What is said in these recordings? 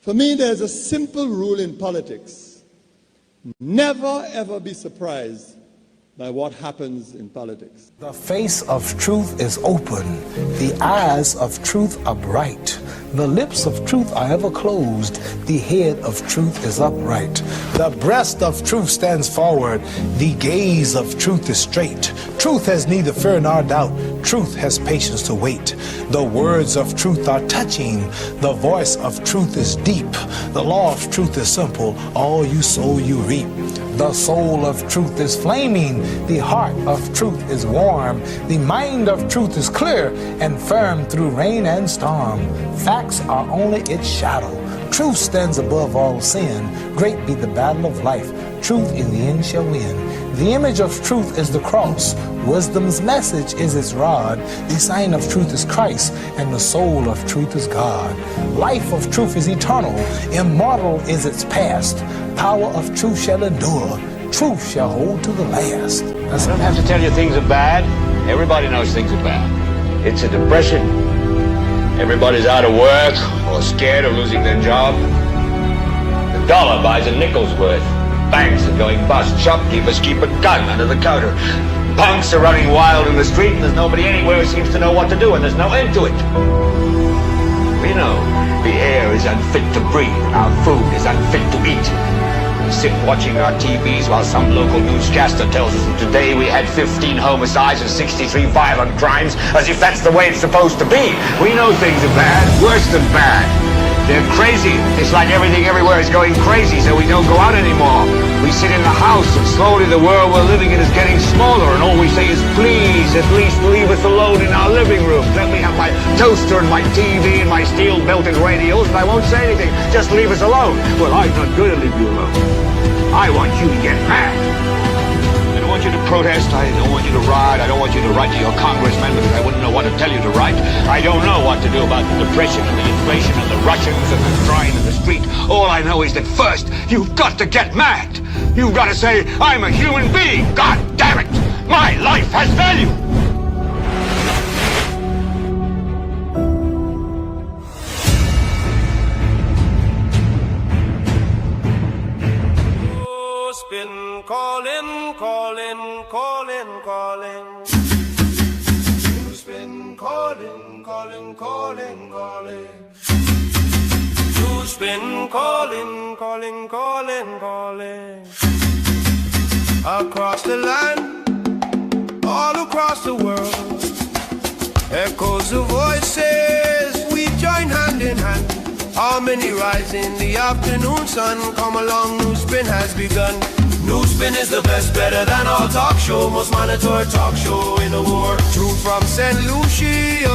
For me, there's a simple rule in politics. Never, ever be surprised by what happens in politics. The face of truth is open. The eyes of truth are bright. The lips of truth are ever closed. The head of truth is upright. The breast of truth stands forward. The gaze of truth is straight. Truth has neither fear nor doubt. Truth has patience to wait. The words of truth are touching. The voice of truth is deep. The law of truth is simple. All you sow, you reap. The soul of truth is flaming. The heart of truth is warm. The mind of truth is clear and firm through rain and storm. Facts are only its shadow. Truth stands above all sin. Great be the battle of life. Truth in the end shall win. The image of truth is the cross. Wisdom's message is its rod. The sign of truth is Christ, and the soul of truth is God. Life of truth is eternal. Immortal is its past. Power of truth shall endure. Truth shall hold to the last. I don't have to tell you things are bad. Everybody knows things are bad. It's a depression. Everybody's out of work or scared of losing their job. The dollar buys a nickel's worth. Banks are going bust. Shopkeepers keep a gun under the counter. Punks are running wild in the street, and there's nobody anywhere who seems to know what to do, and there's no end to it. We know the air is unfit to breathe, and our food is unfit to eat. We sit watching our TVs while some local newscaster tells us that today we had 15 homicides and 63 violent crimes, as if that's the way it's supposed to be. We know things are bad, worse than bad. They're crazy. It's like everything everywhere is going crazy, so we don't go out anymore. We sit in the house, and slowly the world we're living in is getting smaller, and all we say is, please, at least leave us alone in our living room. Let me have my toaster and my TV and my steel-belted radios, and I won't say anything. Just leave us alone. Well, I'm not going to leave you alone. I want you to get mad. I don't want you to protest. I don't want you to riot. I don't want you to write to your congressman because I wouldn't know what to tell you to write. I don't know what to do about the depression and the inflation and the Russians and the crying in the street. All I know is that first, you've got to get mad. You've got to say, I'm a human being. God damn it. My life has value. Been calling, calling, calling, calling. Who's been calling, calling, calling, calling? Who's been calling, calling, calling, calling? Across the land, all across the world, echoes of voices, we join hand in hand. Harmony rise in the afternoon sun. Come along, NewsSpin has begun. NewsSpin is the best, better than all talk show. Most monitored talk show in the world. True from St. Lucia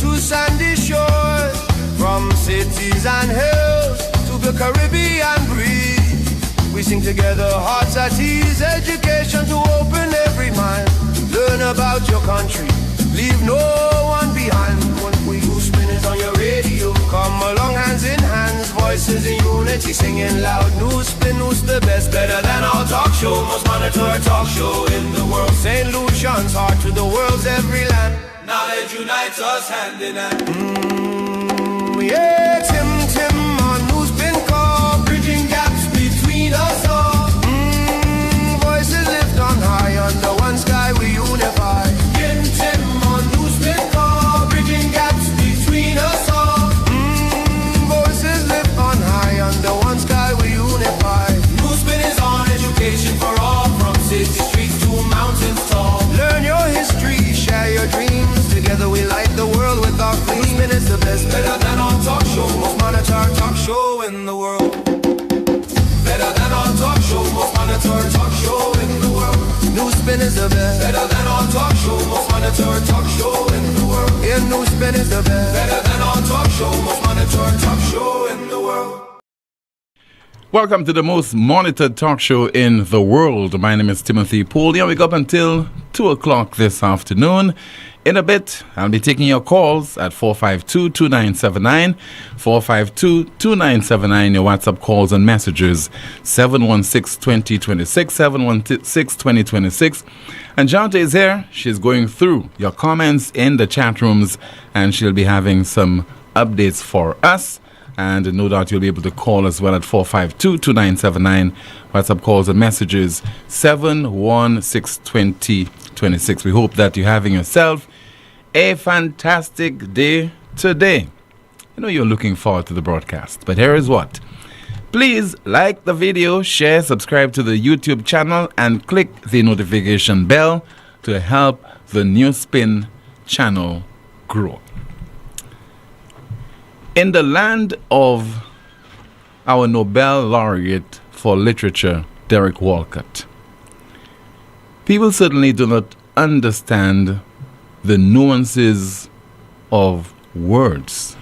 to sandy shores, from cities and hills to the Caribbean breeze. We sing together, hearts at ease. Education to open every mind. Learn about your country, leave no one behind. When we NewsSpin is on your radio, come along hands in hands, voices in unity, singing loud. NewsSpin, who's the best, better than all talk show. Most monitored talk show in the world. St. Lucian's heart to the world's every land. Knowledge unites us hand in hand. Yeah, Tim on NewsSpin call, bridging gaps between us all. Voices lift on high, under one sky we unify. Tim on NewsSpin call, bridging gaps between us all. Voices lift on high, under one sky we unify. NewsSpin is on education for all, from city streets to mountains tall. Learn your history, share your dreams. Together we light the world with our flame. NewsSpin is the best, better than all talk show. Most monitored talk show in the world. Better than all talk show. Most monitored talk show in the world. NewsSpin is the best, better than all talk show. Most monitored talk show in the world. Yeah, NewsSpin is the best, better than all talk show. Most monitored talk show in the world. Welcome to the most monitored talk show in the world. My name is Timothy Poleon. We go up until 2 o'clock this afternoon. In a bit, I'll be taking your calls at 452-2979, 452-2979, your WhatsApp calls and messages, 716-2026, 716-2026. And Jante is here. She's going through your comments in the chat rooms, and she'll be having some updates for us. And no doubt you'll be able to call as well at 452-2979. WhatsApp calls and messages 7162026. We hope that you're having yourself a fantastic day today. You know you're looking forward to the broadcast, but here is what. Please like the video, share, subscribe to the YouTube channel, and click the notification bell to help the NewsSpin channel grow. In the land of our Nobel laureate for literature, Derek Walcott, people certainly do not understand the nuances of words.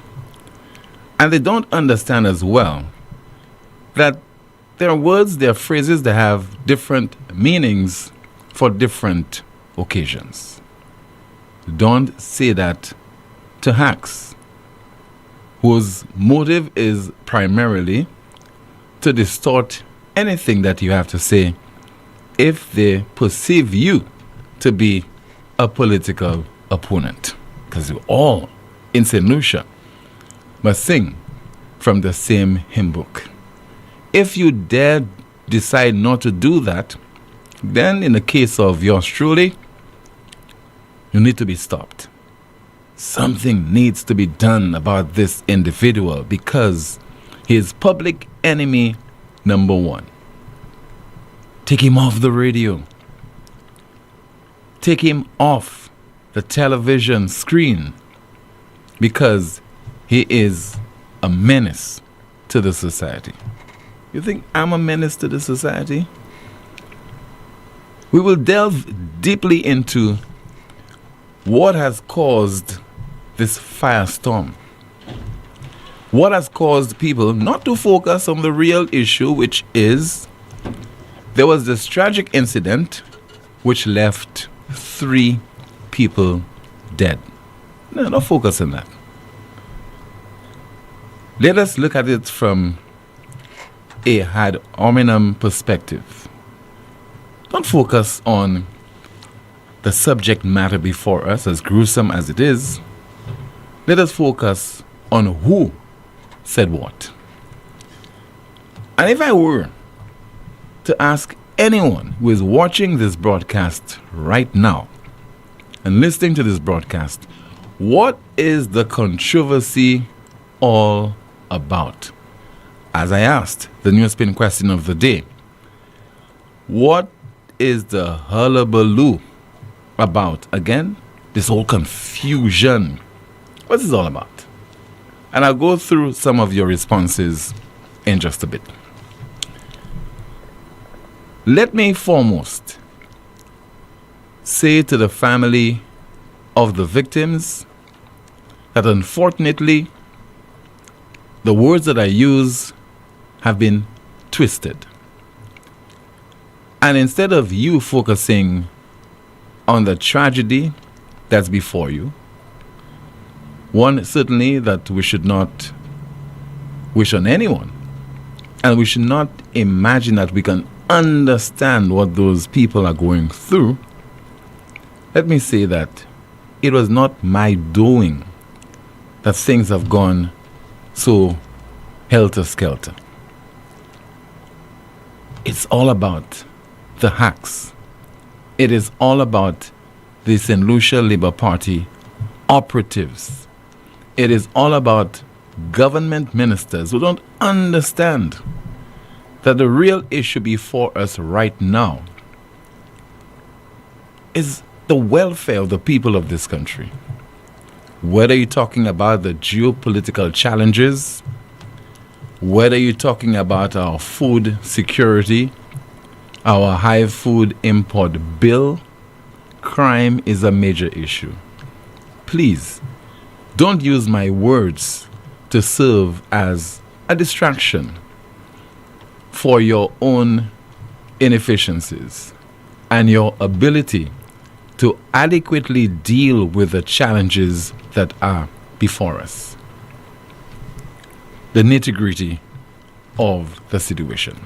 And they don't understand as well that there are words, there are phrases that have different meanings for different occasions. Don't say that to hacks, whose motive is primarily to distort anything that you have to say if they perceive you to be a political opponent. Because you all, in St. Lucia, must sing from the same hymn book. If you dare decide not to do that, then in the case of yours truly, you need to be stopped. Something needs to be done about this individual because he is public enemy number one. Take him off the radio. Take him off the television screen because he is a menace to the society. You think I'm a menace to the society? We will delve deeply into what has caused this firestorm. What has caused people not to focus on the real issue, which is there was this tragic incident which left 3 people dead. No, don't focus on that. Let us look at it from a ad hominem perspective. Don't focus on the subject matter before us, as gruesome as it is. Let us focus on who said what. And if I were to ask anyone who is watching this broadcast right now and listening to this broadcast, what is the controversy all about? As I asked the NewsSpin question of the day, what is the hullabaloo about? Again, this whole confusion. What's this all about? And I'll go through some of your responses in just a bit. Let me foremost say to the family of the victims that unfortunately the words that I use have been twisted. And instead of you focusing on the tragedy that's before you, one, certainly that we should not wish on anyone. And we should not imagine that we can understand what those people are going through. Let me say that it was not my doing that things have gone so helter-skelter. It's all about the hacks. It is all about the St. Lucia Labour Party operatives. It is all about government ministers who don't understand that the real issue before us right now is the welfare of the people of this country. Whether you're talking about the geopolitical challenges, whether you're talking about our food security, our high food import bill, crime is a major issue. Please, don't use my words to serve as a distraction for your own inefficiencies and your ability to adequately deal with the challenges that are before us. The nitty-gritty of the situation.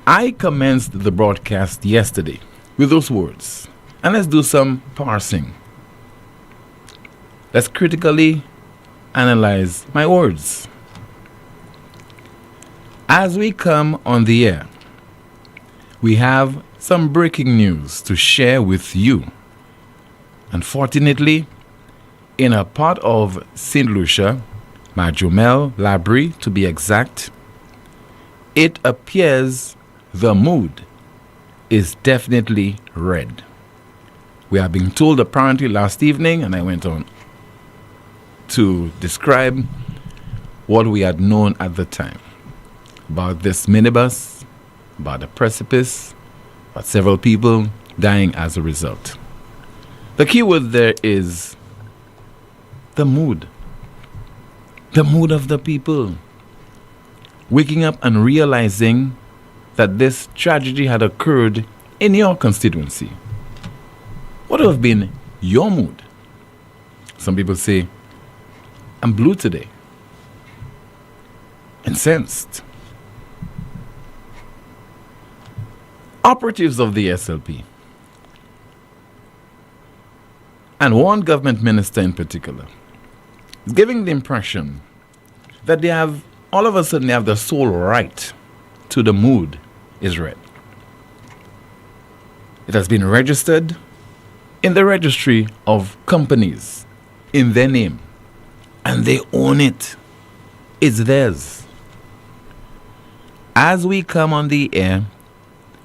I commenced the broadcast yesterday with those words. And let's do some parsing. Let's critically analyze my words. As we come on the air, we have some breaking news to share with you. Unfortunately, in a part of St. Lucia, Majumel, Labrie to be exact, it appears the mood is definitely red. We are being told apparently last evening, and I went on to describe what we had known at the time about this minibus, about the precipice, about several people dying as a result. The key word there is the mood. The mood of the people. Waking up and realizing that this tragedy had occurred in your constituency. What would have been your mood? Some people say, I'm blue today. Incensed. Operatives of the SLP, and one government minister in particular, is giving the impression that they have, all of a sudden, they have the sole right to the mood is red. It has been registered in the registry of companies in their name, and they own it. It's theirs. As we come on the air,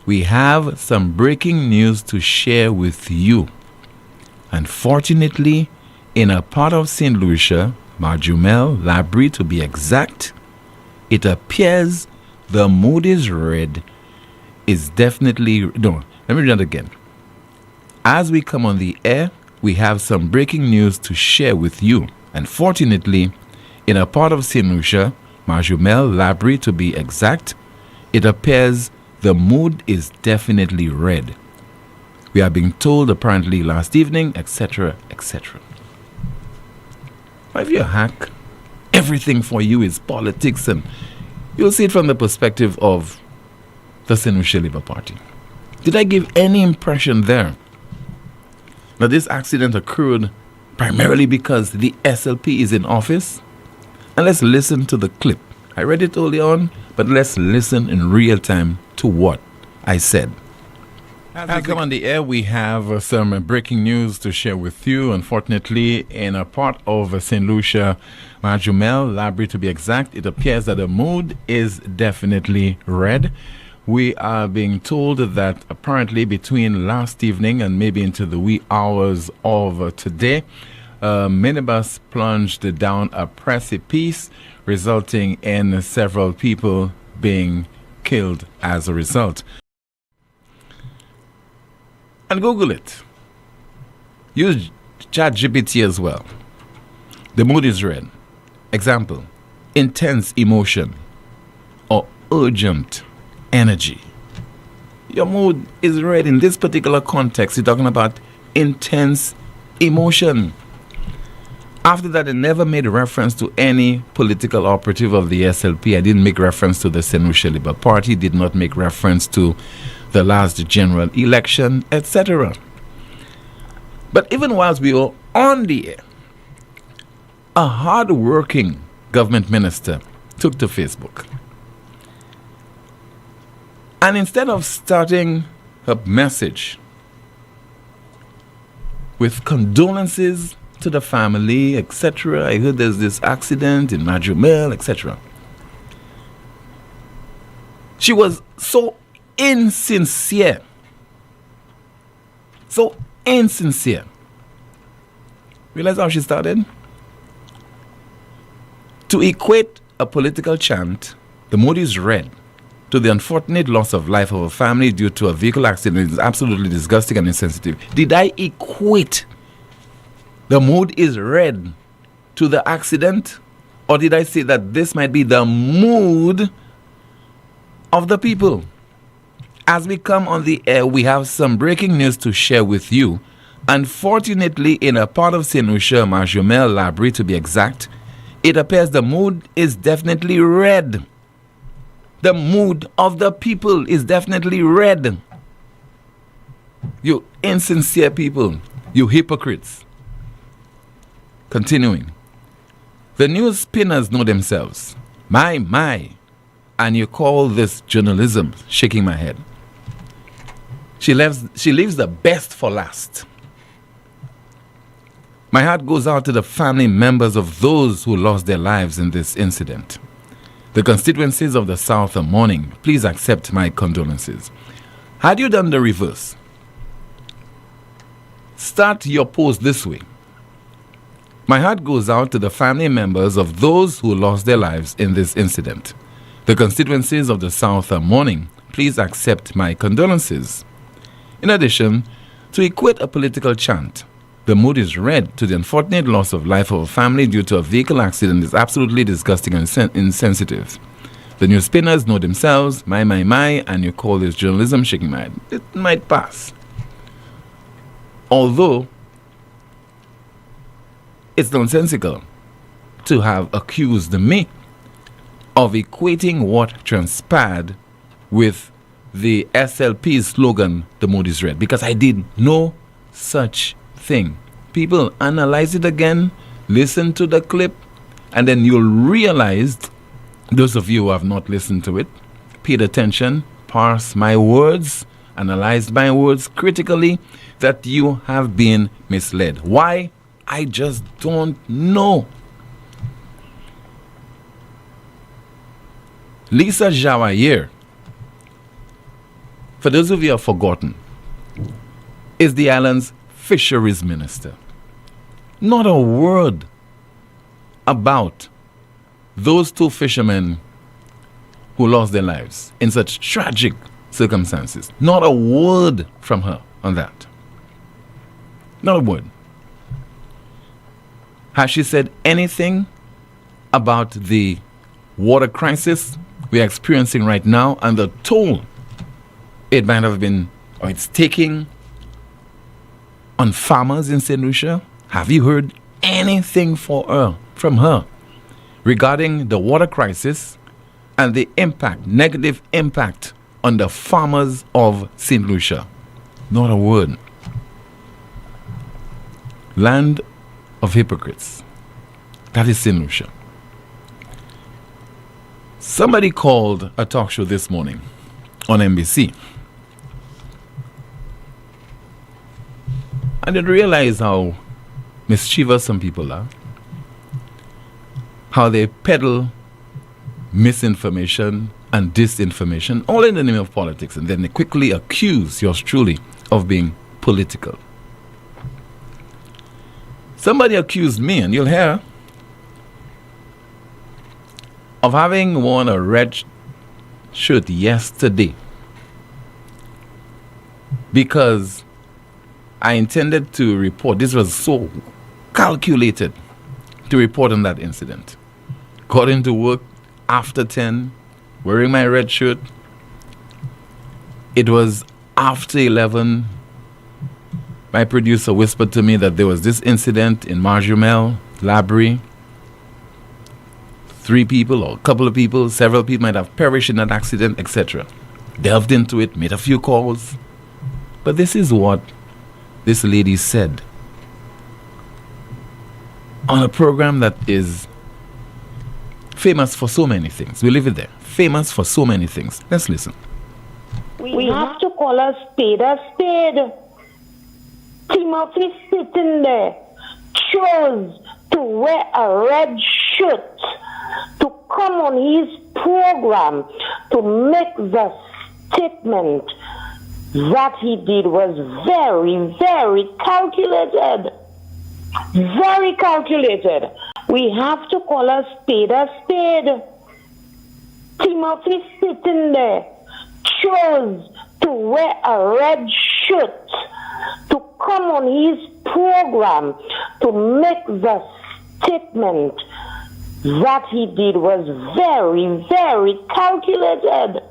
we have some breaking news to share with you. Unfortunately, in a part of St. Lucia, Majumel, Labrie to be exact, it appears the mood is red. Is definitely, no, let me read that again. As we come on the air, we have some breaking news to share with you. Unfortunately, in a part of St. Lucia, Majumel, Labrie to be exact, it appears the mood is definitely red. We are being told apparently last evening, etc., etc. If you hack, everything for you is politics, and you'll see it from the perspective of the St. Lucia Labour Party. Did I give any impression there that this accident occurred primarily because the SLP is in office? And let's listen to the clip. I read it early on, but let's listen in real time to what I said. As we come on the air, we have some breaking news to share with you. Unfortunately, in a part of St. Lucia, Majumel, Labrie to be exact, it appears that the mood is definitely red. We are being told that apparently between last evening and maybe into the wee hours of today, a minibus plunged down a precipice, resulting in several people being killed as a result. And Google it. Use ChatGPT as well. The mood is red. Example, intense emotion or urgent energy. Your mood is red in this particular context. You're talking about intense emotion. After that, I never made reference to any political operative of the SLP. I didn't make reference to the St. Lucia Labour Party, did not make reference to the last general election, etc. But even whilst we were on the air, a hard-working government minister took to Facebook. And instead of starting her message with condolences to the family, etc., I heard there's this accident in Majumel, etc. She was so insincere. So insincere. Realize how she started? To equate a political chant, the mood is red, to the unfortunate loss of life of a family due to a vehicle accident is absolutely disgusting and insensitive. Did I equate the mood is red to the accident? Or did I say that this might be the mood of the people? As we come on the air, we have some breaking news to share with you. Unfortunately, in a part of St. Lucia, Majumel, Labrie to be exact, it appears the mood is definitely red. The mood of the people is definitely red. You insincere people, you hypocrites. Continuing. The news spinners know themselves. My. And you call this journalism? Shaking my head. She leaves the best for last. My heart goes out to the family members of those who lost their lives in this incident. The constituencies of the South are mourning. Please accept my condolences. Had you done the reverse? Start your post this way. My heart goes out to the family members of those who lost their lives in this incident. The constituencies of the South are mourning. Please accept my condolences. In addition, to equate a political chant, the mood is red to the unfortunate loss of life of a family due to a vehicle accident is absolutely disgusting and insensitive. The news spinners know themselves, my, and you call this journalism? Shaking my head. It might pass. Although, it's nonsensical to have accused me of equating what transpired with the SLP's slogan, the mood is red, because I did no such thing. People, analyze it again, listen to the clip, and then you'll realize, those of you who have not listened to it, paid attention, parse my words, analyze my words critically, that you have been misled. Why? I just don't know. Lisa Jawayer, for those of you who have forgotten, is the island's fisheries minister. Not a word about those two fishermen who lost their lives in such tragic circumstances. Not a word from her on that. Not a word. Has she said anything about the water crisis we are experiencing right now and the toll it might have been, or it's taking on farmers in St. Lucia? Have you heard anything from her regarding the water crisis and the negative impact on the farmers of St. Lucia? Not a word. Land of hypocrites. That is St. Lucia. Somebody called a talk show this morning on NBC. I didn't realize how mischievous some people are. How they peddle misinformation and disinformation, all in the name of politics, and then they quickly accuse yours truly of being political. Somebody accused me, and you'll hear, of having worn a red shirt yesterday because I intended to report. This was so calculated to report on that incident. Got into work after 10, wearing my red shirt. It was after 11. My producer whispered to me that there was this incident in Marjumel, Labrie. 3 people or a couple of people, several people might have perished in that accident, etc. Delved into it, made a few calls. But this is what this lady said on a program that is famous for so many things. We leave it there. Famous for so many things. Let's listen. We have to call a spade a spade. Timothy sitting there chose to wear a red shirt to come on his program to make the statement that he did was very, very calculated. Very calculated. We have to call a spade a spade. Timothy sitting there chose to wear a red shirt to come on his program to make the statement that he did was very, very calculated.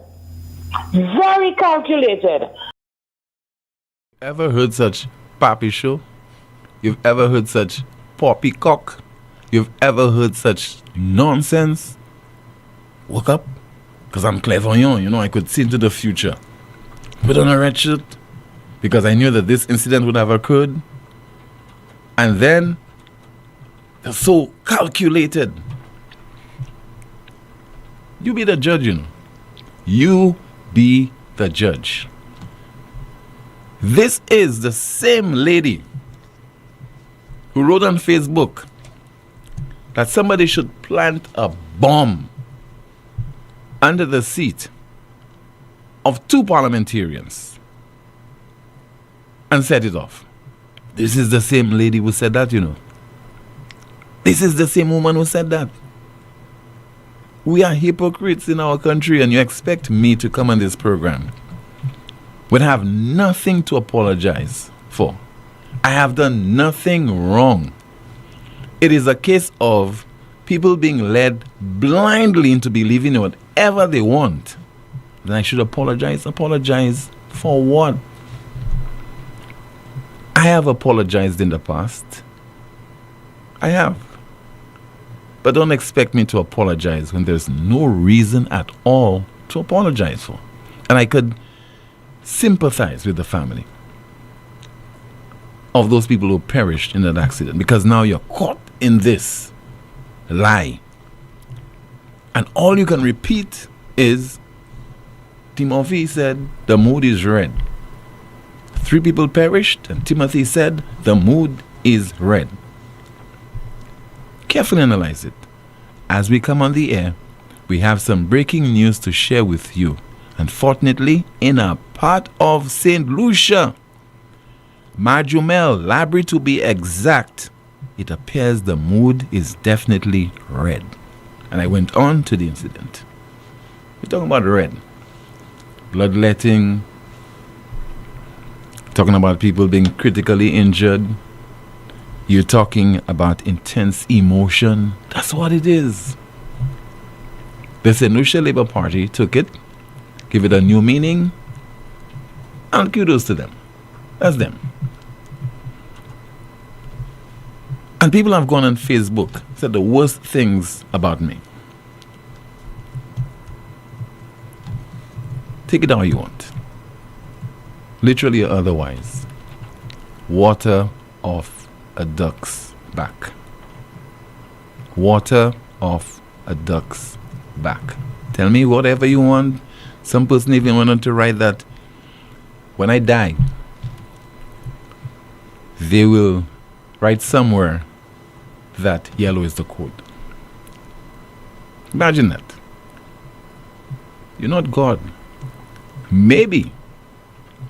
Very calculated. Ever heard such pappy show? You've ever heard such poppycock? You've ever heard such nonsense? Woke up, because I'm clairvoyant, you know, I could see into the future. Put on a red shirt, because I knew that this incident would have occurred. And then, they're so calculated. You be the judge, you know. You be the judge. This is the same lady who wrote on Facebook that somebody should plant a bomb under the seat of 2 parliamentarians and set it off. This is the same lady who said that, you know. This is the same woman who said that. We are hypocrites in our country, and you expect me to come on this program when I have nothing to apologize for. I have done nothing wrong. It is a case of people being led blindly into believing whatever they want. Then I should apologize. Apologize for what? I have apologized in the past. I have. But don't expect me to apologize when there's no reason at all to apologize for. And I could sympathize with the family of those people who perished in that accident, because now you're caught in this lie. And all you can repeat is, Timothy said, the mood is red. 3 people perished, and Timothy said, the mood is red. Carefully analyze it. As we come on the air, we have some breaking news to share with you. Unfortunately, in a part of St. Lucia, Marjumel Library to be exact, it appears the mood is definitely red. And I went on to the incident. We're talking about red. Bloodletting. Talking about people being critically injured. You're talking about intense emotion. That's what it is. The St. Lucia Labour Party took it, give it a new meaning, and kudos to them. That's them. And people have gone on Facebook, said the worst things about me. Take it how you want. Literally or otherwise. Water off a duck's back. Water off a duck's back. Tell me whatever you want. Some person even went on to write that when I die, they will write somewhere that yellow is the code. Imagine that. You're not God. Maybe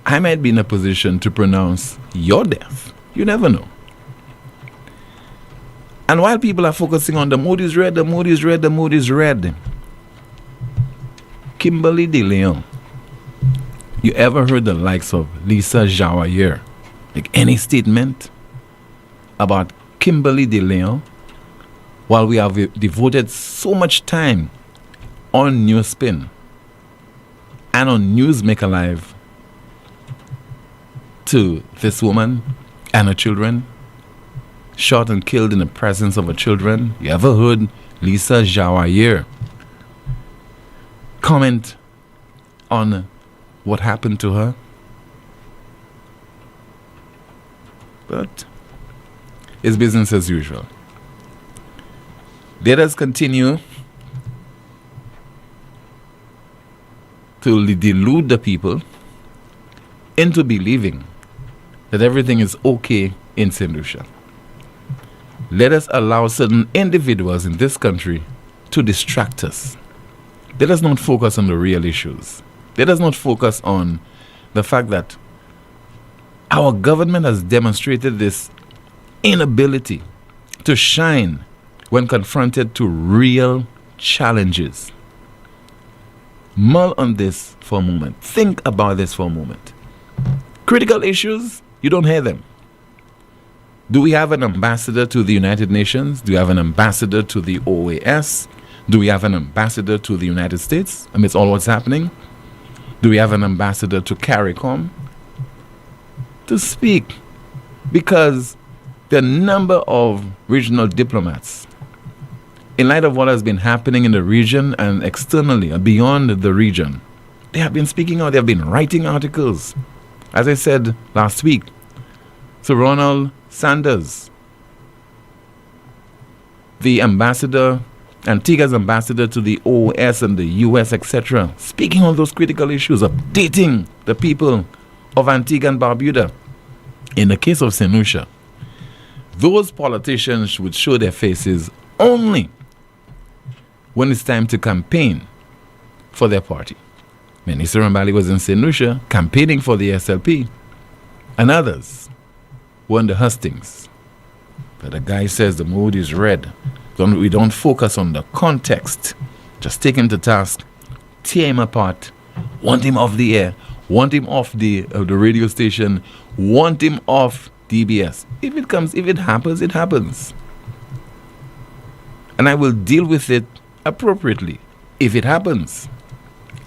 I might be in a position to pronounce your death. You never know. And while people are focusing on the mood is red, the mood is red, the mood is red, Kimberly De Leon, you ever heard the likes of Lisa Jawayer make any statement about Kimberly De Leon while we have devoted so much time on NewsSpin and on Newsmaker Live to this woman and her children shot and killed in the presence of her children? You ever heard Lisa Jawayer comment on what happened to her? But it's business as usual. Let us continue to delude the people into believing that everything is okay in St. Lucia. Let us allow certain individuals in this country to distract us. Let us not focus on the real issues. Let us not focus on the fact that our government has demonstrated this inability to shine when confronted to real challenges. Mull on this for a moment. Think about this for a moment. Critical issues, you don't hear them. Do we have an ambassador to the United Nations? Do we have an ambassador to the OAS? Do we have an ambassador to the United States amidst all what's happening? Do we have an ambassador to CARICOM to speak? Because the number of regional diplomats, in light of what has been happening in the region and externally and beyond the region, they have been speaking out, they have been writing articles. As I said last week, Sir Ronald Sanders the ambassador, Antigua's ambassador to the OAS and the US, etc., speaking on those critical issues, updating the people of Antigua and Barbuda. In the case of St. Lucia, those politicians would show their faces only when it's time to campaign for their party. Minister Rambali was in St. Lucia campaigning for the SLP, and others were in the hustings. But the guy says the mood is red. We don't focus on the context. Just take him to task, tear him apart, want him off the air, want him off the radio station, want him off DBS. If it happens, it happens. And I will deal with it appropriately if it happens.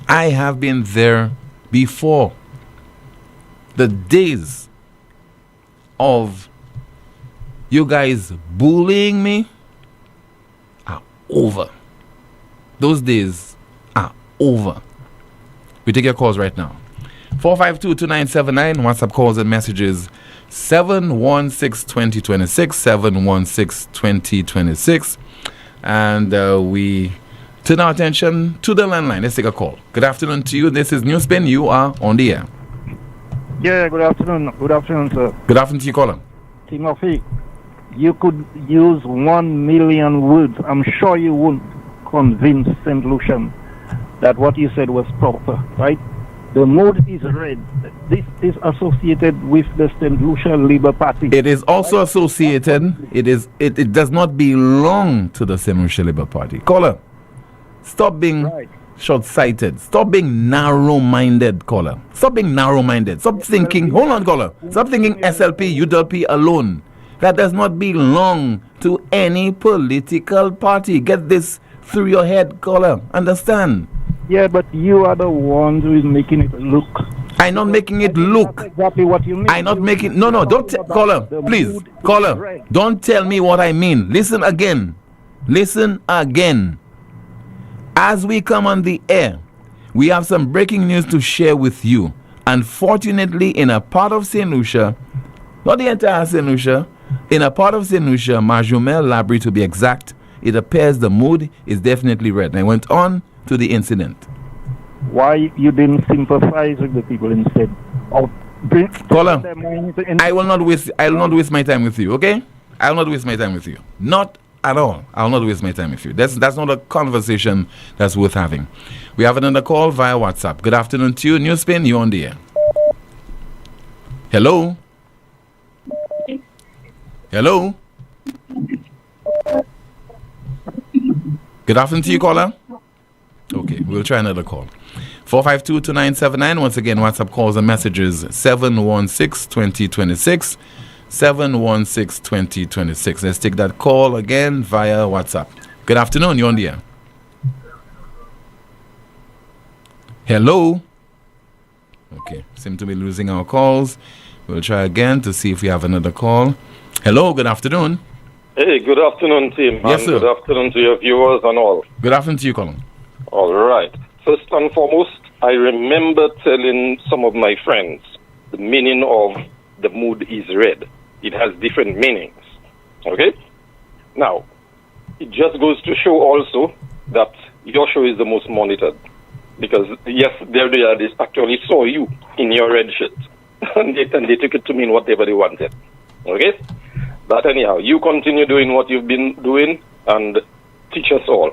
I have been there before. The days of you guys bullying me are over. Those days are over. We take your calls right now. 452-2979, WhatsApp calls and messages 716-2026, 716-2026. And we turn our attention to the landline. Let's take a call. Good afternoon to you. This is NewsSpin. You are on the air. Yeah, good afternoon. Good afternoon, sir. Good afternoon to you, caller. Timothy, you could use 1 million words. I'm sure you won't convince St. Lucian that what you said was proper, right? The mood is red. This is associated with the St. Lucia Labour Party. It is also associated. It does not belong to the St. Lucia Labour Party. Caller, stop being short-sighted. Stop being narrow-minded, caller. Stop being narrow-minded. Stop thinking. Hold on, caller. Stop thinking SLP, UWP alone. That does not belong to any political party. Get this through your head, caller. Understand? Yeah, but you are the one who is making it look. I'm not making it look. That's exactly what you mean. I'm not making. No, don't caller. Please, caller. Don't tell me what I mean. Listen again. Listen again. As we come on the air, we have some breaking news to share with you. Unfortunately, in a part of St. Lucia, not the entire St. Lucia, in a part of St. Lucia, Marjumel Labrie to be exact, it appears the mood is definitely red. And I went on to the incident. Why you didn't sympathize with the people instead of caller? I will not waste my time with you. Okay, I will not waste my time with you. Not at all. I will not waste my time with you. That's not a conversation that's worth having. We have another call via WhatsApp. Good afternoon to you, NewsSpin. You on the air? Hello. Hello. Good afternoon to you, caller. Okay, we'll try another call. 452-2979. Once again, WhatsApp calls and messages 716-2026, 716-2026. Let's take that call again via WhatsApp. Good afternoon, you're on the air. Hello. Okay, seem to be losing our calls. We'll try again to see if we have another call. Hello, good afternoon. Hey, good afternoon, team. Yes, and sir. Good afternoon to your viewers and all. Good afternoon to you, Colin. All right. First and foremost, I remember telling some of my friends the meaning of the mood is red. It has different meanings. Okay? Now, it just goes to show also that your show is the most monitored. Because, yes, there they are. They actually saw you in your red shirt. and they took it to mean whatever they wanted. Okay? But anyhow, you continue doing what you've been doing and teach us all.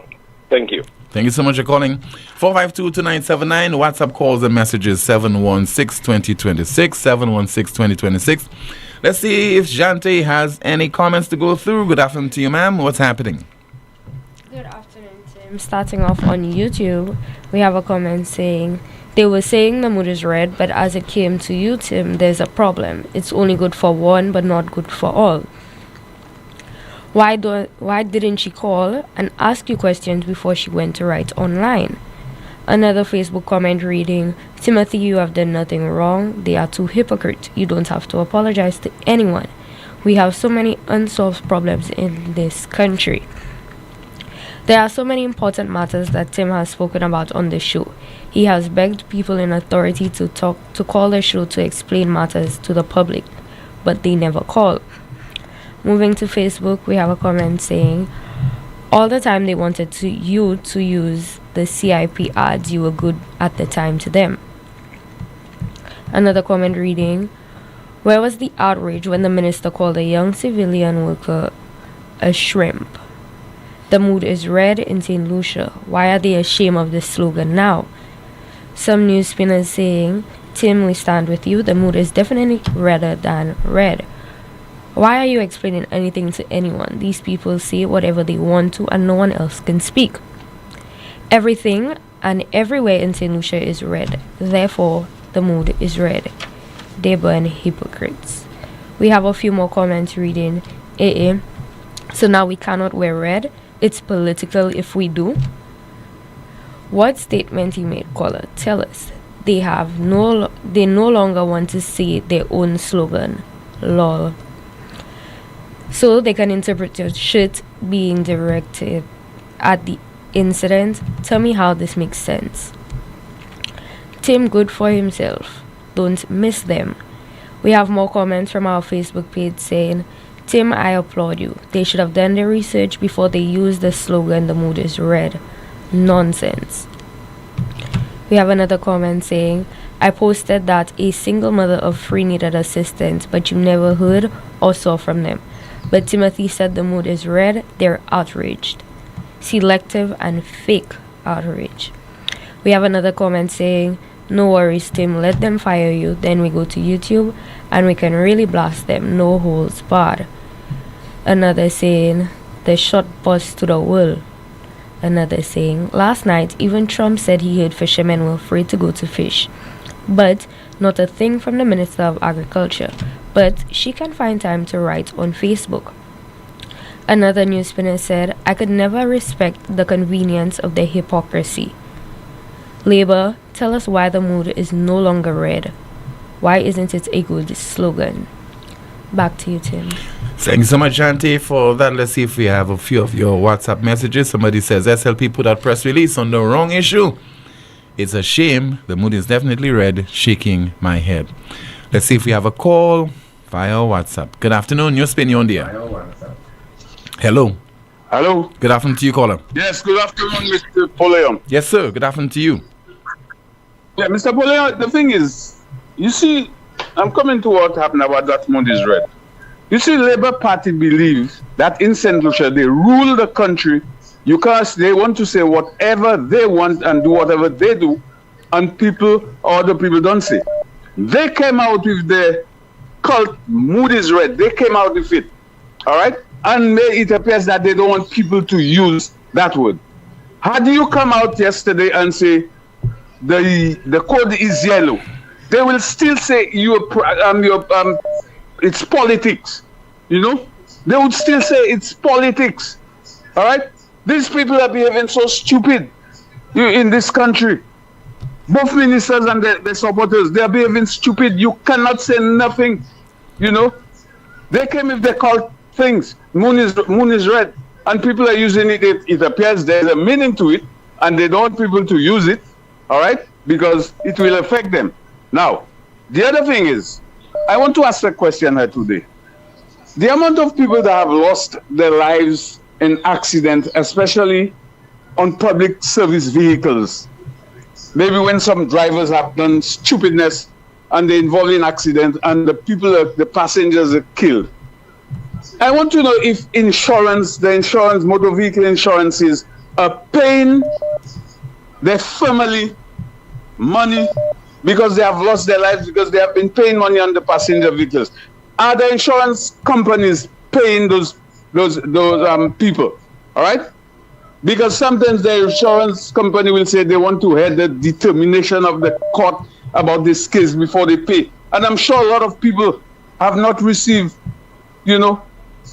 Thank you. Thank you so much for calling. 452-2979. WhatsApp calls and messages 716-2026, 716-2026. Let's see if Jante has any comments to go through. Good afternoon to you, ma'am. What's happening? Good afternoon, Tim. Starting off on YouTube, we have a comment saying, they were saying the mood is red, but as it came to you, Tim, there's a problem. It's only good for one, but not good for all. Why didn't she call and ask you questions before she went to write online? Another Facebook comment reading, Timothy, you have done nothing wrong. They are too hypocrite. You don't have to apologize to anyone. We have so many unsolved problems in this country. There are so many important matters that Tim has spoken about on the show. He has begged people in authority to call the show to explain matters to the public, but they never call. Moving to Facebook, we have a comment saying, All the time they wanted you to use the CIP ads. You were good at the time to them. Another comment reading, where was the outrage when the minister called a young civilian worker a shrimp? The mood is red in St. Lucia. Why are they ashamed of this slogan now? Some news spinners saying, Tim, we stand with you. The mood is definitely redder than red. Why are you explaining anything to anyone? These people say whatever they want to and no one else can speak. Everything and everywhere in St. Lucia is red. Therefore, the mood is red. They burn hypocrites. We have a few more comments reading. So now we cannot wear red. It's political if we do. What statement he made, caller? Tell us. They no longer want to say their own slogan. Lol. So they can interpret your shit being directed at the incident. Tell me how this makes sense. Tim, good for himself. Don't miss them. We have more comments from our Facebook page saying, Tim, I applaud you. They should have done their research before they used the slogan, the mood is red. Nonsense. We have another comment saying, I posted that a single mother of three needed assistance, but you never heard or saw from them. But Timothy said the mood is red. They're outraged. Selective and fake outrage. We have another comment saying, no worries, Tim, let them fire you. Then we go to YouTube and we can really blast them. No holds barred. Another saying, the shot buzz to the world. Another saying, last night even Trump said he heard fishermen were afraid to go to fish. But not a thing from the Minister of Agriculture. But she can find time to write on Facebook. Another news spinner said, I could never respect the convenience of the hypocrisy. Labour, tell us why the mood is no longer red. Why isn't it a good slogan? Back to you, Tim. Thank you so much, Auntie, for that. Let's see if we have a few of your WhatsApp messages. Somebody says SLP put out press release on the wrong issue. It's a shame. The mood is definitely red, shaking my head. Let's see if we have a call via WhatsApp. Good afternoon, NewsSpin, you're on the air. Hello. Hello. Good afternoon to you, caller. Yes, good afternoon, Mr. Poleon. Yes, sir. Good afternoon to you. Yeah, Mr. Poleon, the thing is, you see, I'm coming to what happened about that mood is red. You see, Labour Party believes that in St. Lucia, they rule the country because they want to say whatever they want and do whatever they do, and people, other people don't say. They came out with the cult, mood is red. They came out with it, all right? And it appears that they don't want people to use that word. How do you come out yesterday and say the code is yellow? They will still say it's politics. You know, they would still say it's politics. All right, these people are behaving so stupid in this country. Both ministers and their supporters, they are behaving stupid. You cannot say nothing. You know, they came if they called things. Moon is red, and people are using it. It appears there's a meaning to it, and they don't want people to use it. All right, because it will affect them. Now, the other thing is, I want to ask a question here today. The amount of people that have lost their lives in accidents, especially on public service vehicles, maybe when some drivers have done stupidness and they involve in accident and the passengers are killed. I want to know if the motor vehicle insurances are paying their family money because they have lost their lives, because they have been paying money on the passenger vehicles. Are the insurance companies paying those people? All right? Because sometimes the insurance company will say they want to hear the determination of the court about this case before they pay. And I'm sure a lot of people have not received,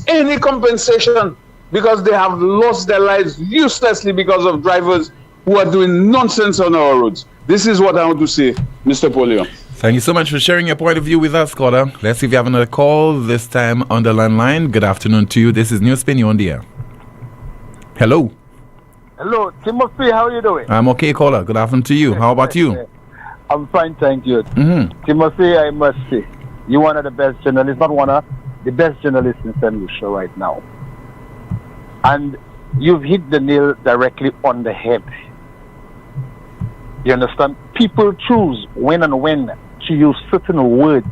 any compensation because they have lost their lives uselessly because of drivers who are doing nonsense on our roads. This is what I want to say, Mr. Poleon. Thank you so much for sharing your point of view with us, caller. Let's see if you have another call, this time on the landline. Good afternoon to you. This is NewsSpin, you're on the air. Hello. Hello, Timothy, how are you doing? I'm okay, caller. Good afternoon to you. How about you? I'm fine, thank you. Mm-hmm. Timothy, I must say, you're one of the best journalists, not one of the best journalists in St. Lucia right now. And you've hit the nail directly on the head. You understand? People choose when and when to use certain words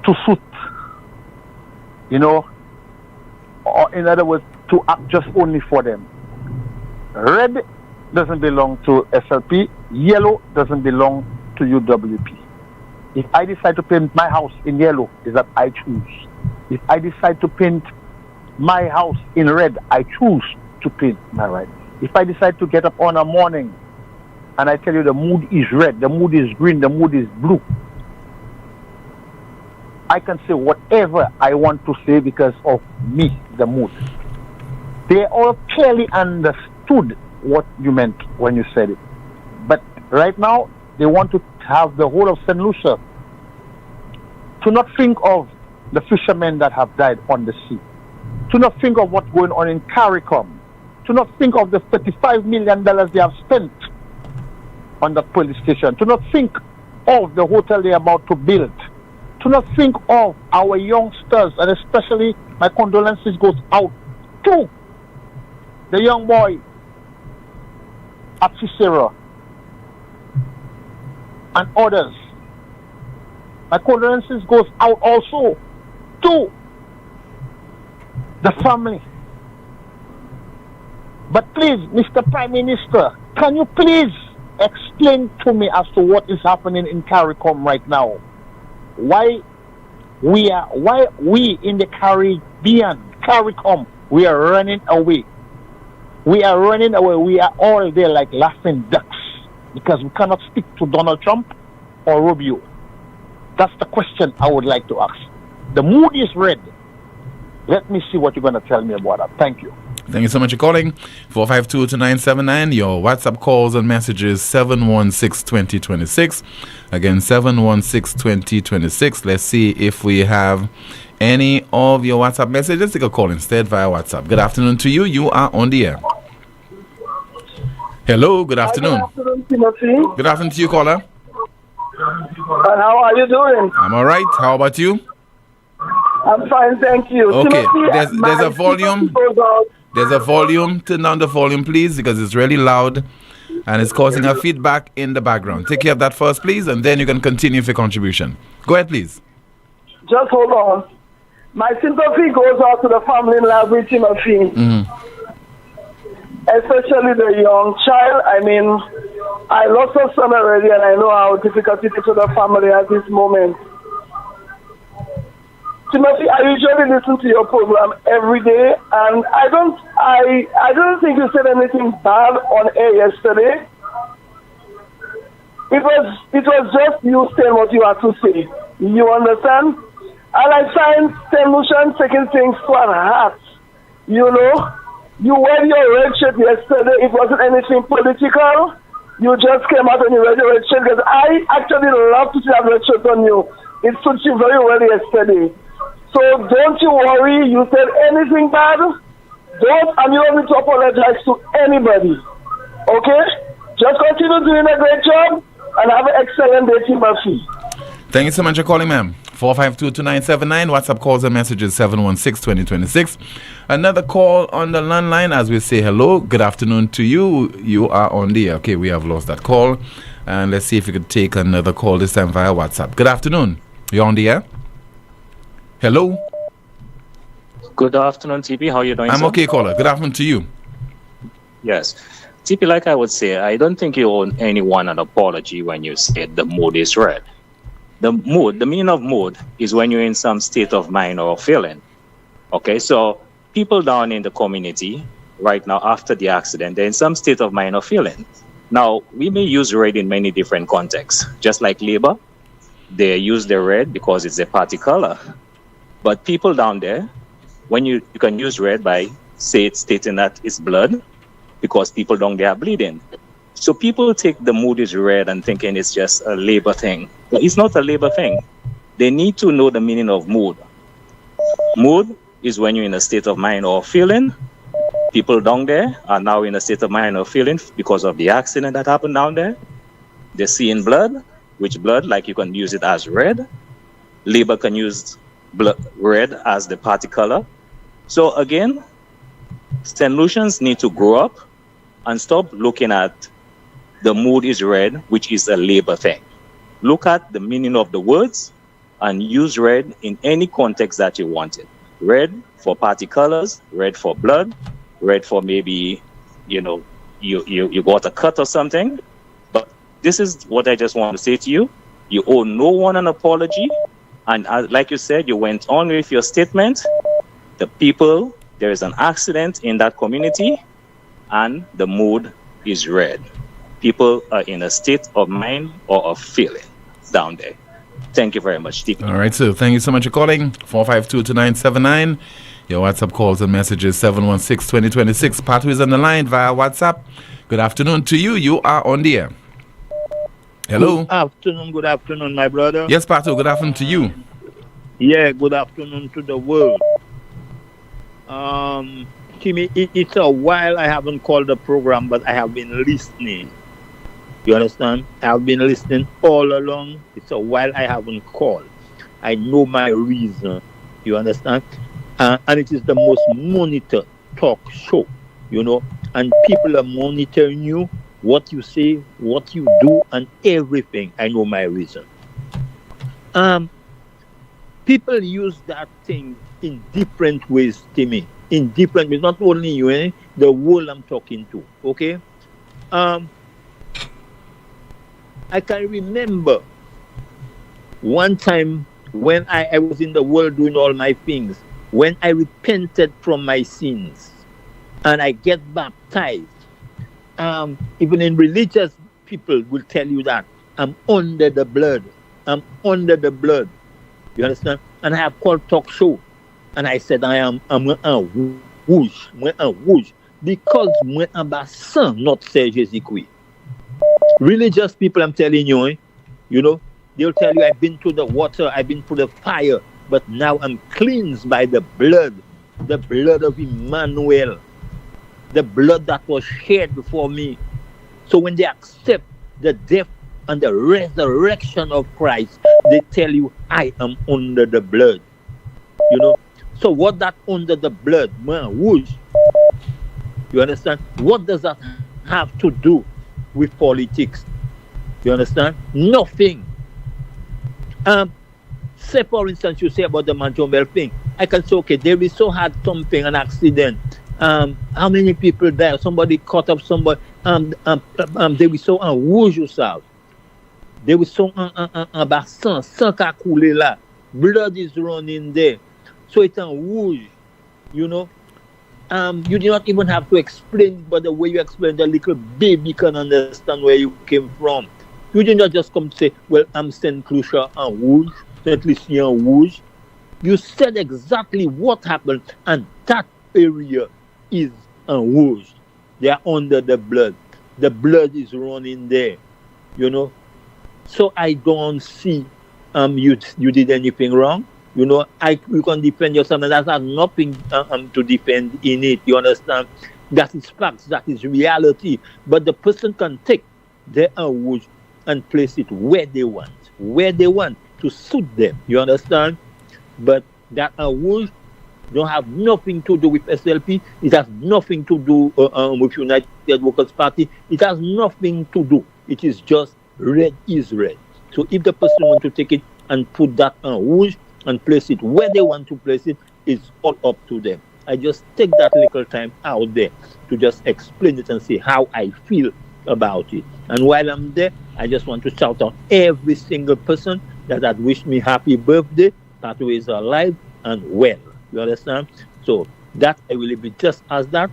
to suit, you know, or in other words, to act just only for them. Red doesn't belong to SLP. Yellow doesn't belong to UWP. If I decide to paint my house in yellow, is that I choose. If I decide to paint my house in red, I choose to paint my red. If I decide to get up on a morning and I tell you the mood is red, the mood is green, the mood is blue, I can say whatever I want to say because of me, the mood. They all clearly understood what you meant when you said it. But right now, they want to have the whole of St. Lucia to not think of the fishermen that have died on the sea, to not think of what's going on in CARICOM, to not think of the $35 million they have spent on the police station, to not think of the hotel they're about to build, to not think of our youngsters, and especially my condolences goes out to the young boy at Cicero and others. My condolences goes out also to the family. But please, Mr. Prime Minister, can you please explain to me as to what is happening in CARICOM right now? Why we in the Caribbean, CARICOM, we are running away. We are running away. We are all there like laughing ducks because we cannot stick to Donald Trump or Rubio. That's the question I would like to ask. The mood is red. Let me see what you're going to tell me about that. Thank you. Thank you so much for calling. 452-2979. Your WhatsApp calls and messages 716-2026. Again, 716-2026. Let's see if we have any of your WhatsApp messages. Let's take a call instead via WhatsApp. Good afternoon to you. You are on the air. Hello, good afternoon. Good afternoon, Timothy. Good afternoon to you, caller. And how are you doing? I'm all right. How about you? I'm fine, thank you. Okay, Timothy, there's a volume. There's a volume. Turn down the volume, please, because it's really loud and it's causing a feedback in the background. Take care of that first, please, and then you can continue with your contribution. Go ahead, please. Just hold on. My sympathy goes out to the family in Labrie, Timothy. Especially the young child. I mean, I lost a son already, and I know how difficult it is for the family at this moment. Timothy, I usually listen to your program every day, and I don't think you said anything bad on air yesterday. It was just you saying what you had to say. You understand? And I find St. Lucian taking things to an heart. You know, you wore your red shirt yesterday. It wasn't anything political. You just came out and you wear your red shirt because I actually love to see that red shirt on you. It suits you very well yesterday. So don't you worry. You said anything bad, and you don't need to apologize to anybody. Okay? Just continue doing a great job and have an excellent day, Timothy. Thank you so much for calling, ma'am. 452-2979. WhatsApp calls and messages 716-2026. Another call on the landline as we say hello. Good afternoon to you. You are on the air. Okay, we have lost that call. And let's see if we could take another call this time via WhatsApp. Good afternoon. You're on the air. Hello. Good afternoon, TP. How are you doing? I'm okay, caller. Good afternoon to you. Yes. TP, like I would say, I don't think you owe anyone an apology when you said the mood is red. The meaning of mood is when you're in some state of mind or feeling. Okay, so people down in the community right now after the accident, they're in some state of mind or feeling. Now, we may use red in many different contexts. Just like Labour, they use the red because it's a party color. But people down there, when you can use red by stating that it's blood because people down there are bleeding. So people take the mood is red and thinking it's just a Labour thing. But it's not a Labour thing. They need to know the meaning of mood. Mood is when you're in a state of mind or feeling. People down there are now in a state of mind or feeling because of the accident that happened down there. They're seeing blood, which blood, like you can use it as red. Labour can use red as the party color. So again, St. Lucians need to grow up and stop looking at the mood is red, which is a labor thing. Look at the meaning of the words and use red in any context that you want it. Red for party colors, red for blood, red for maybe, you got a cut or something. But this is what I just want to say to you. You owe no one an apology. And like you said, you went on with your statement. The people, there is an accident in that community and the mood is red. People are in a state of mind or of feeling down there. Thank you very much, Steve. All right, so thank you so much for calling. 452-2979. Your WhatsApp calls and messages 716-2026. Pat, who is on the line via WhatsApp. Good afternoon to you. You are on the air. Hello. Good afternoon, my brother. Yes, Patu, good afternoon to you. Yeah, good afternoon to the world. Timmy, it's a while I haven't called the program, but I have been listening. You understand? I have been listening all along. It's a while I haven't called. I know my reason. You understand? And it is the most monitored talk show, and people are monitoring you, what you say, what you do, and everything. I know my reason. People use that thing in different ways, Timmy. In different ways, not only you, the world I'm talking to. Okay? I can remember one time when I was in the world doing all my things, when I repented from my sins and I get baptized. Even in religious people will tell you that I'm under the blood. I'm under the blood. You understand? And I have called talk show. And I said I'm a whoosh. Because I'm a son, not say Jésus-Christ. Religious people, I'm telling you, they'll tell you I've been through the water, I've been through the fire, but now I'm cleansed by the blood of Emmanuel, the blood that was shed before me. So when they accept the death and the resurrection of Christ, they tell you I am under the blood. So what that under the blood, man, whoosh? You understand? What does that have to do with politics? You understand? Nothing. Say for instance, you say about the Manjomel thing. I can say, okay, there is so had something, an accident. How many people died? Somebody caught up somebody. They were so whoosh yourself. They were so bassin, sang ka koule la. Blood is running there. So it's a whoosh, You do not even have to explain, but the way you explain, the little baby can understand where you came from. You did not just come to say, well, I'm St. Lucia and Rouge, St. Lucia and Rouge. You said exactly what happened, and that area is en Rouge. They are under the blood. The blood is running there, So I don't see you did anything wrong. You can defend yourself, and that has nothing to defend in it. You understand? That is facts, that is reality. But the person can take their rouge and place it where they want to suit them. You understand? But that rouge don't have nothing to do with SLP. It has nothing to do with United Workers' Party. It has nothing to do. It is just red is red. So if the person wants to take it and put that rouge and place it where they want to place it, it's all up to them. I just take that little time out there to just explain it and say how I feel about it. And while I'm there, I just want to shout out every single person that had wished me happy birthday, that is alive and well. You understand? So that I will be just as that,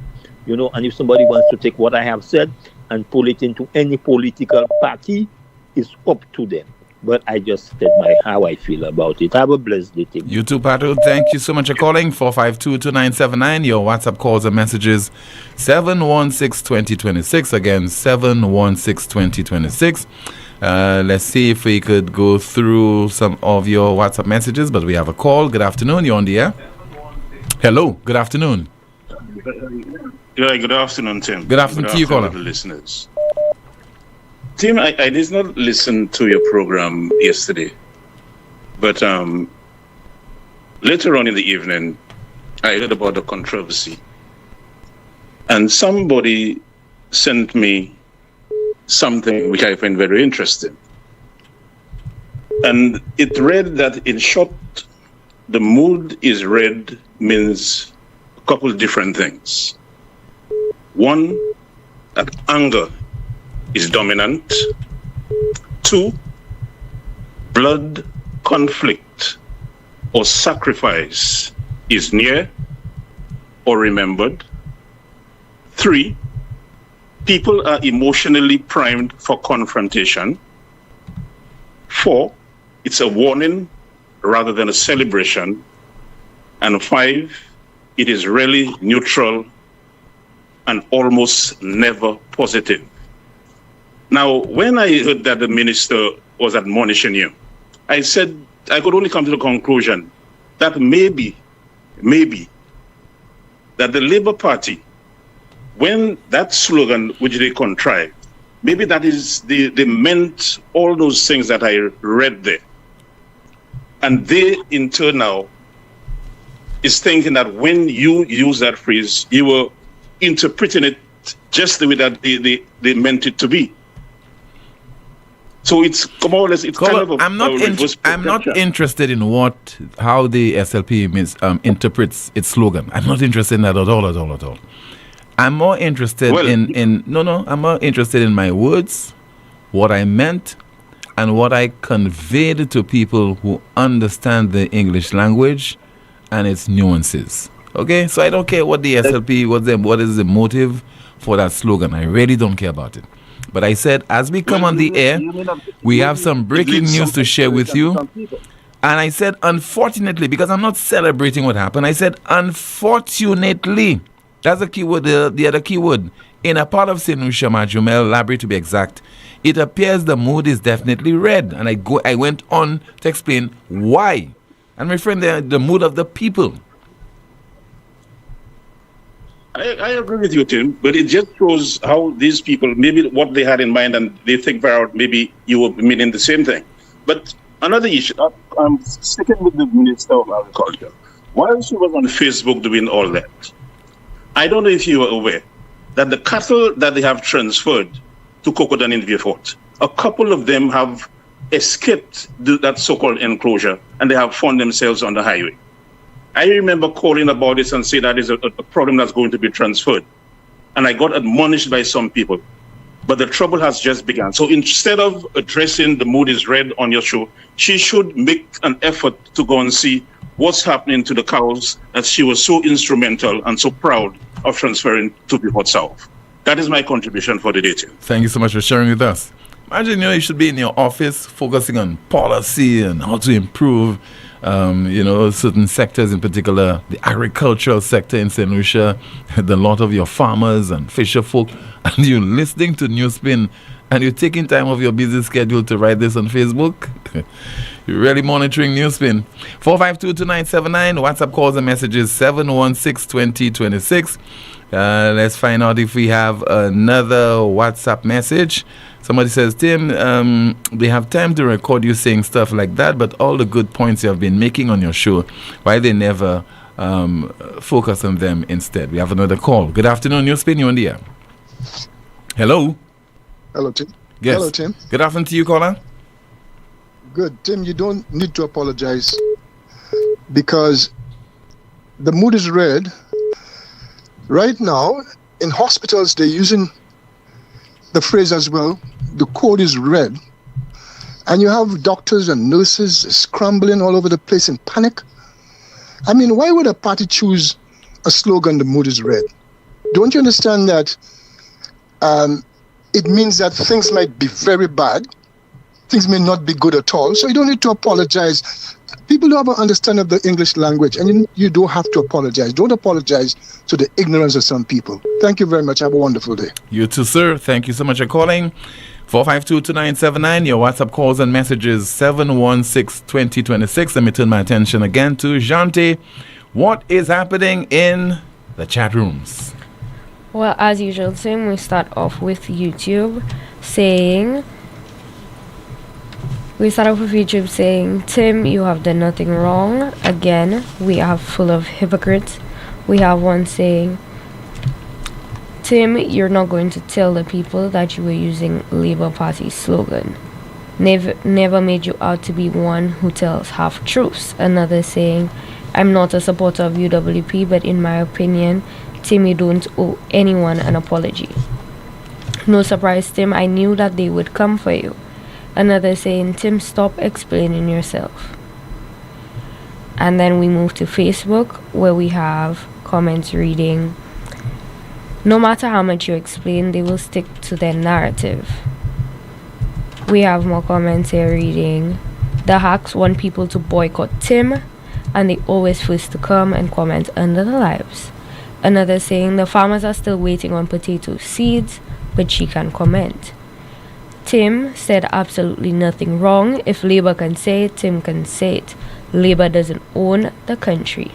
and if somebody wants to take what I have said and pull it into any political party, it's up to them. But I just said how I feel about it. Have a blessed day. You too, Patu. Thank you so much for calling. 452-2979. Your WhatsApp calls and messages 716-2026. Again, 716-2026. Let's see if we could go through some of your WhatsApp messages, but we have a call. Good afternoon. You're on the air. Hello. Good afternoon. Yeah, good afternoon, Tim. Good afternoon to you, caller. To the listeners. Tim, I did not listen to your program yesterday, but later on in the evening, I heard about the controversy And somebody sent me something which I find very interesting. And it read that, in short, the mood is red means a couple different things. One, that anger is dominant. Two, blood conflict or sacrifice is near or remembered. Three, people are emotionally primed for confrontation. Four, it's a warning rather than a celebration. And five, it is really neutral and almost never positive. Now, when I heard that the minister was admonishing you, I said I could only come to the conclusion that maybe, that the Labour Party, when that slogan which they contrived, maybe that is, they meant all those things that I read there. And they, in turn now, is thinking that when you use that phrase, you were interpreting it just the way that they meant it to be. So it's more or less, it's kind of a I'm not interested in how the SLP interprets its slogan. I'm not interested in that at all. I'm more interested I'm more interested in my words, what I meant, and what I conveyed to people who understand the English language and its nuances. Okay, so I don't care what the SLP, what is the motive for that slogan. I really don't care about it. But I said, as we come on the air, we have some breaking news to share with you. And I said, unfortunately, because I'm not celebrating what happened, I said, unfortunately, that's the key word, the other key word. In a part of St. Lucia, Majumel Library to be exact, it appears the mood is definitely red. And I went on to explain why. I'm referring to the mood of the people. I agree with you, Tim, but it just shows how these people, maybe what they had in mind, and they think about maybe you were meaning the same thing. But another issue, I'm sticking with the Minister of Agriculture. While she was on Facebook doing all that, I don't know if you were aware that the cattle that they have transferred to Kokodan in Vieux-Fort, a couple of them have escaped that so-called enclosure, and they have found themselves on the highway. I remember calling about this and say that is a problem that's going to be transferred. And I got admonished by some people. But the trouble has just begun. So instead of addressing the mood is red on your show, she should make an effort to go and see what's happening to the cows that she was so instrumental and so proud of transferring to Beaufort South. That is my contribution for the day. Thank you so much for sharing with us. Imagine you should be in your office focusing on policy and how to improve certain sectors, in particular the agricultural sector in St. Lucia, the lot of your farmers and fisher folk, and you're listening to NewsSpin and you're taking time off your busy schedule to write this on Facebook. You're really monitoring NewsSpin. 452-2979, WhatsApp calls and messages 716-2026. Let's find out if we have another WhatsApp message. Somebody says, Tim, they have time to record you saying stuff like that, but all the good points you have been making on your show, why they never focus on them instead? We have another call. Good afternoon, NewsSpin, you're on the air. Hello? Hello, Tim. Yes. Hello, Tim. Good afternoon to you, caller. Good. Tim, you don't need to apologize because the mood is red. Right now, in hospitals, they're using the phrase as well, the code is red. And you have doctors and nurses scrambling all over the place in panic. I mean, why would a party choose a slogan, the mood is red? Don't you understand that it means that things might be very bad, things may not be good at all, so you don't need to apologize. People don't have an understanding of the English language, and you don't have to apologize. Don't apologize to the ignorance of some people. Thank you very much. Have a wonderful day. You too, sir. Thank you so much for calling. 452-2979, your WhatsApp calls and messages 716-2026. Let me turn my attention again to Jante. What is happening in the chat rooms? Well, as usual, Tim, we start off with YouTube saying... Tim, you have done nothing wrong. Again, we are full of hypocrites. We have one saying, Tim, you're not going to tell the people that you were using Labour Party slogan. Never made you out to be one who tells half truths. Another saying, I'm not a supporter of UWP, but in my opinion, Tim, you don't owe anyone an apology. No surprise, Tim, I knew that they would come for you. Another saying, Tim, stop explaining yourself. And then we move to Facebook, where we have comments reading, no matter how much you explain, they will stick to their narrative. We have more comments here reading, the hacks want people to boycott Tim, and they always first to come and comment under the lives. Another saying, the farmers are still waiting on potato seeds, but she can comment. Tim said absolutely nothing wrong. If Labour can say it, Tim can say it. Labour doesn't own the country.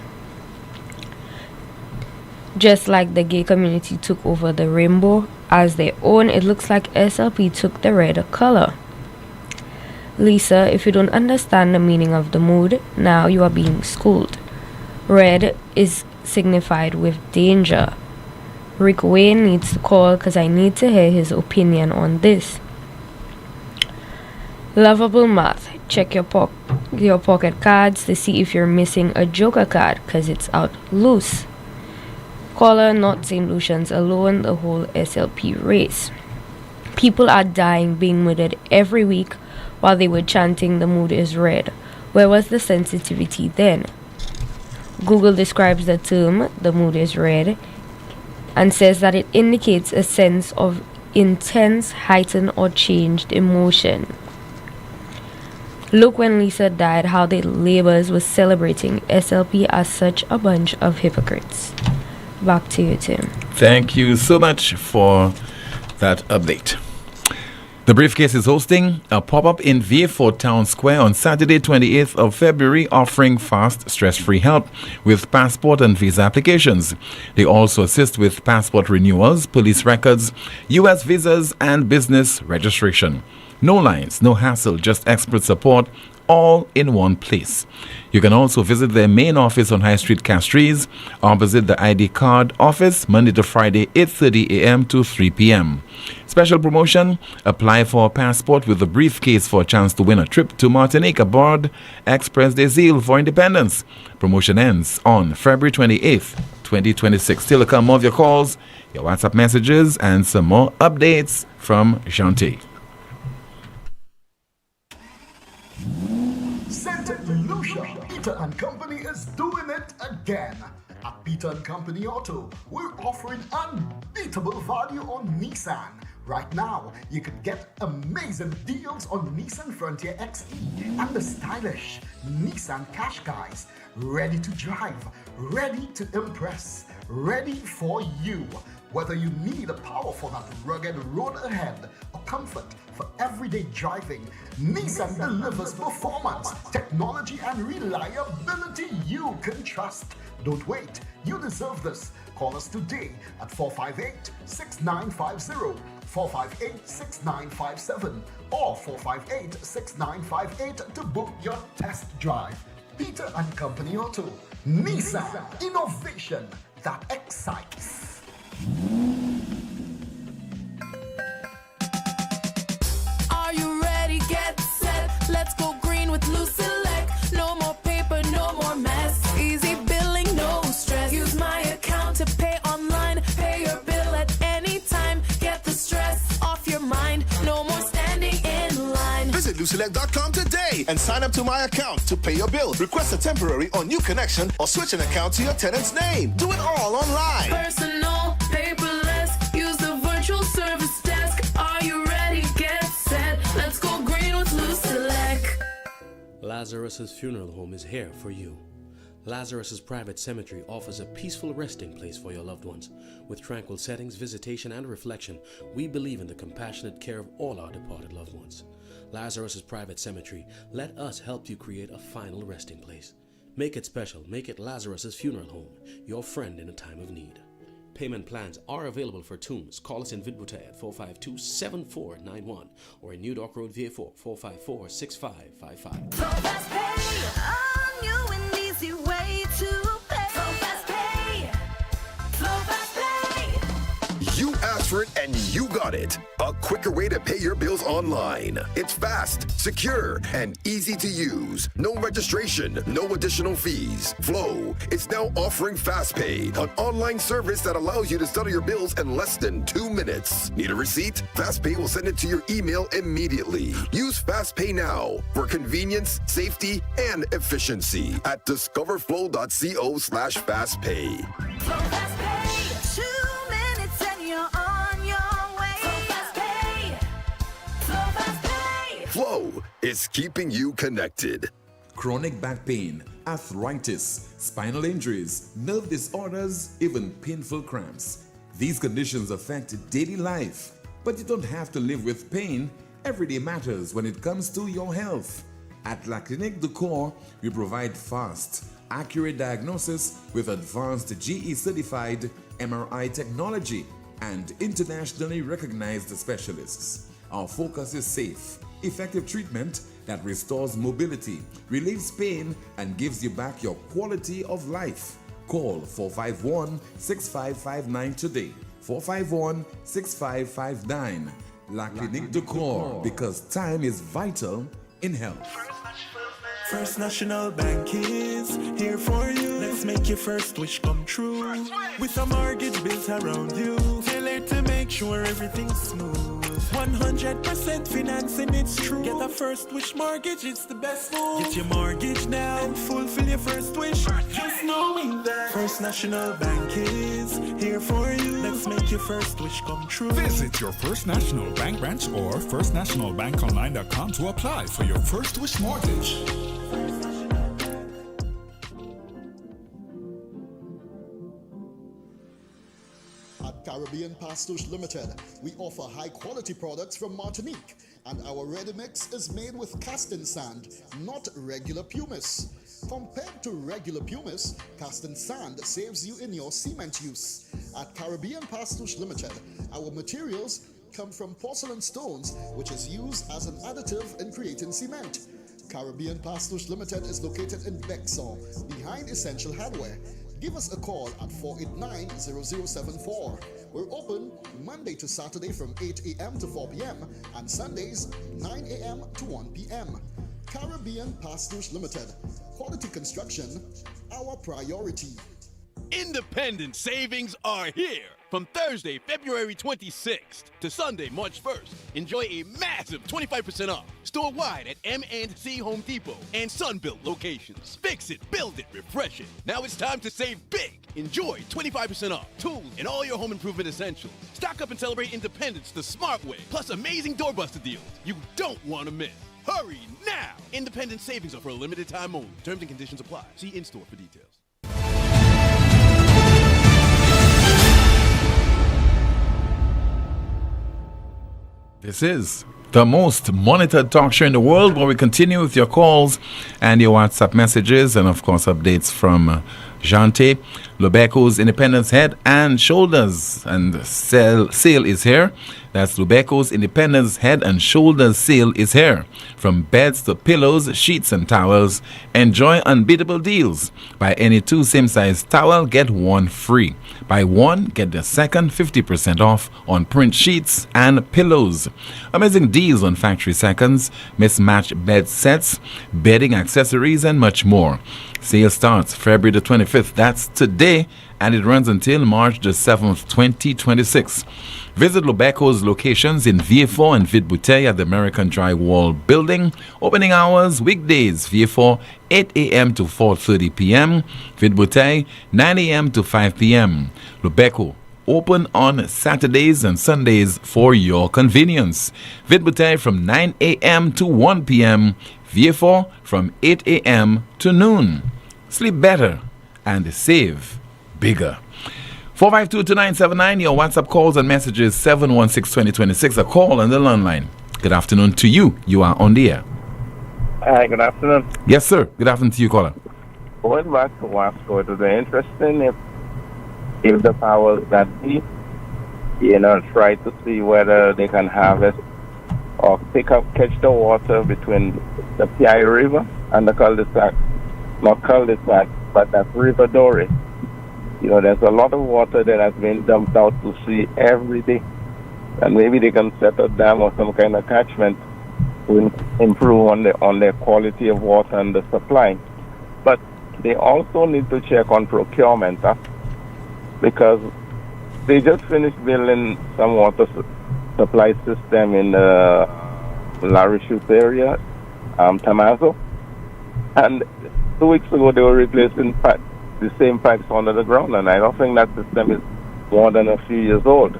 Just like the gay community took over the rainbow as their own, it looks like SLP took the red color. Lisa, if you don't understand the meaning of the mood, now you are being schooled. Red is signified with danger. Rick Wayne needs to call because I need to hear his opinion on this. Lovable Math, check your pocket cards to see if you're missing a Joker card because it's out loose. Caller, not St. Lucians alone, the whole SLP race. People are dying, being murdered every week while they were chanting the mood is red. Where was the sensitivity then? Google describes the term, the mood is red, and says that it indicates a sense of intense, heightened, or changed emotion. Look when Lisa died, how the Labours was celebrating SLP as such a bunch of hypocrites. Back to you, Tim. Thank you so much for that update. The Briefcase is hosting a pop-up in VA4 Town Square on Saturday, 28th of February, offering fast, stress-free help with passport and visa applications. They also assist with passport renewals, police records, U.S. visas, and business registration. No lines, no hassle, just expert support, all in one place. You can also visit their main office on High Street, Castries, opposite the ID card office, Monday to Friday, 8:30 a.m. to 3 p.m. Special promotion, apply for a passport with a briefcase for a chance to win a trip to Martinique aboard Express des Îles for Independence. Promotion ends on February 28th, 2026. Still to come, more of your calls, your WhatsApp messages, and some more updates from Shanti. St. Lucia, Peter and Company is doing it again. At Peter and Company Auto, we're offering unbeatable value on Nissan. Right now, you can get amazing deals on Nissan Frontier XE and the stylish Nissan Qashqais. Ready to drive, ready to impress, ready for you. Whether you need a power for that rugged road ahead or comfort for everyday driving, Nissan delivers performance, technology, and reliability you can trust. Don't wait, you deserve this. Call us today at 458-6950, 458-6957, or 458-6958 to book your test drive. Peter and Company Auto, Nissan, innovation that excites. Are you ready? Get set. Let's go green with Loose Select. No more paper, no more mess. Easy billing, no stress. Use my account to pay online. Pay your bill at any time. Get the stress off your mind. No more standing in line. Visit LootSelect.com today and sign up to my account to pay your bill. Request a temporary or new connection or switch an account to your tenant's name. Do it all online. Personal, paperless. Use the virtual service desk. Are you ready? Get set. Let's go green with Loose Select. Lazarus's Funeral Home is here for you. Lazarus's Private Cemetery offers a peaceful resting place for your loved ones. With tranquil settings, visitation, and reflection, we believe in the compassionate care of all our departed loved ones. Lazarus's Private Cemetery, let us help you create a final resting place. Make it special. Make it Lazarus's Funeral Home, your friend in a time of need. Payment plans are available for tombs. Call us in Vidbute at 452-7491 or in New Dock Road, VA4, 454-6555. Fast pay, a new and easy way to pay. Fast pay, Fast pay. You got it. A quicker way to pay your bills online. It's fast, secure, and easy to use. No registration, no additional fees. Flow is now offering FastPay, an online service that allows you to settle your bills in less than 2 minutes. Need a receipt? FastPay will send it to your email immediately. Use FastPay now for convenience, safety, and efficiency at discoverflow.co/fastpay. Flow is keeping you connected. Chronic back pain, arthritis, spinal injuries, nerve disorders, even painful cramps. These conditions affect daily life, but you don't have to live with pain. Every day matters when it comes to your health. At La Clinique du Corps, we provide fast, accurate diagnosis with advanced GE-certified MRI technology and internationally recognized specialists. Our focus is safe, effective treatment that restores mobility, relieves pain, and gives you back your quality of life. Call 451-6559 today. 451-6559. La Clinique du Corps, because time is vital in health. First National Bank is here for you. Let's make your first wish come true. With a mortgage built around you, tailored to make sure everything's smooth. 100% financing, it's true. Get a first wish mortgage, it's the best move. Get your mortgage now and fulfill your first wish. Just knowing that First National Bank is here for you. Let's make your first wish come true. Visit your First National Bank branch or firstnationalbankonline.com to apply for your first wish mortgage. At Caribbean Pastors Limited, we offer high-quality products from Martinique, and our ready mix is made with casting sand, not regular pumice. Compared to regular pumice, casting sand saves you in your cement use. At Caribbean Pastors Limited, our materials come from porcelain stones, which is used as an additive in creating cement. Caribbean Pastors Limited is located in Bexar, behind Essential Hardware. Give us a call at 489-0074. We're open Monday to Saturday from 8 a.m. to 4 p.m. and Sundays 9 a.m. to 1 p.m. Caribbean Pastors Limited. Quality construction, our priority. Independent savings are here. From Thursday, February 26th to Sunday, March 1st, enjoy a massive 25% off store-wide at M&C Home Depot and Sunbelt locations. Fix it, build it, refresh it. Now it's time to save big. Enjoy 25% off tools and all your home improvement essentials. Stock up and celebrate independence the smart way, plus amazing doorbuster deals you don't want to miss. Hurry now! Independent savings are for a limited time only. Terms and conditions apply. See in-store for details. This is the most monitored talk show in the world, where we continue with your calls and your WhatsApp messages, and of course updates from Jante, Lubeco's Independence Head and Shoulders and sale is here. That's Lubeco's Independence Head and Shoulders sale is here. From beds to pillows, sheets and towels, enjoy unbeatable deals. Buy any 2 same-size towel, get 1 free. Buy 1, get the second 50% off on print sheets and pillows. Amazing deals on factory seconds, mismatched bed sets, bedding accessories, and much more. Sale starts February the 25th, that's today, and it runs until March the 7th, 2026. Visit Lubeco's locations in Vieux-Fort and Vide-Bouteille at the American Drywall Building. Opening hours, weekdays, Vieux-Fort, 8 a.m. to 4:30 p.m. Vide-Bouteille, 9 a.m. to 5 p.m. Lubeco, open on Saturdays and Sundays for your convenience. Vide-Bouteille from 9 a.m. to 1 p.m. Vieux-Fort from 8 a.m. to noon. Sleep better and save bigger. 452-2979, your WhatsApp calls and messages 716-2026. A call on the landline. Good afternoon to you. You are on the air. Hi, good afternoon. Yes, sir. Good afternoon to you, caller. Going back to Wasco, it would be interesting if the powers that be, try to see whether they can harvest or catch the water between the PI River and the cul-de-sac. Not cul-de-sac, but that's River Dory. There's a lot of water that has been dumped out to sea every day. and maybe they can set a dam or some kind of catchment to improve on their quality of water and the supply. But they also need to check on procurement, because they just finished building some water supply system in the Larishute area, Tamazo, and 2 weeks ago they were replacing the same pipes under the ground, and I don't think that system is more than a few years old.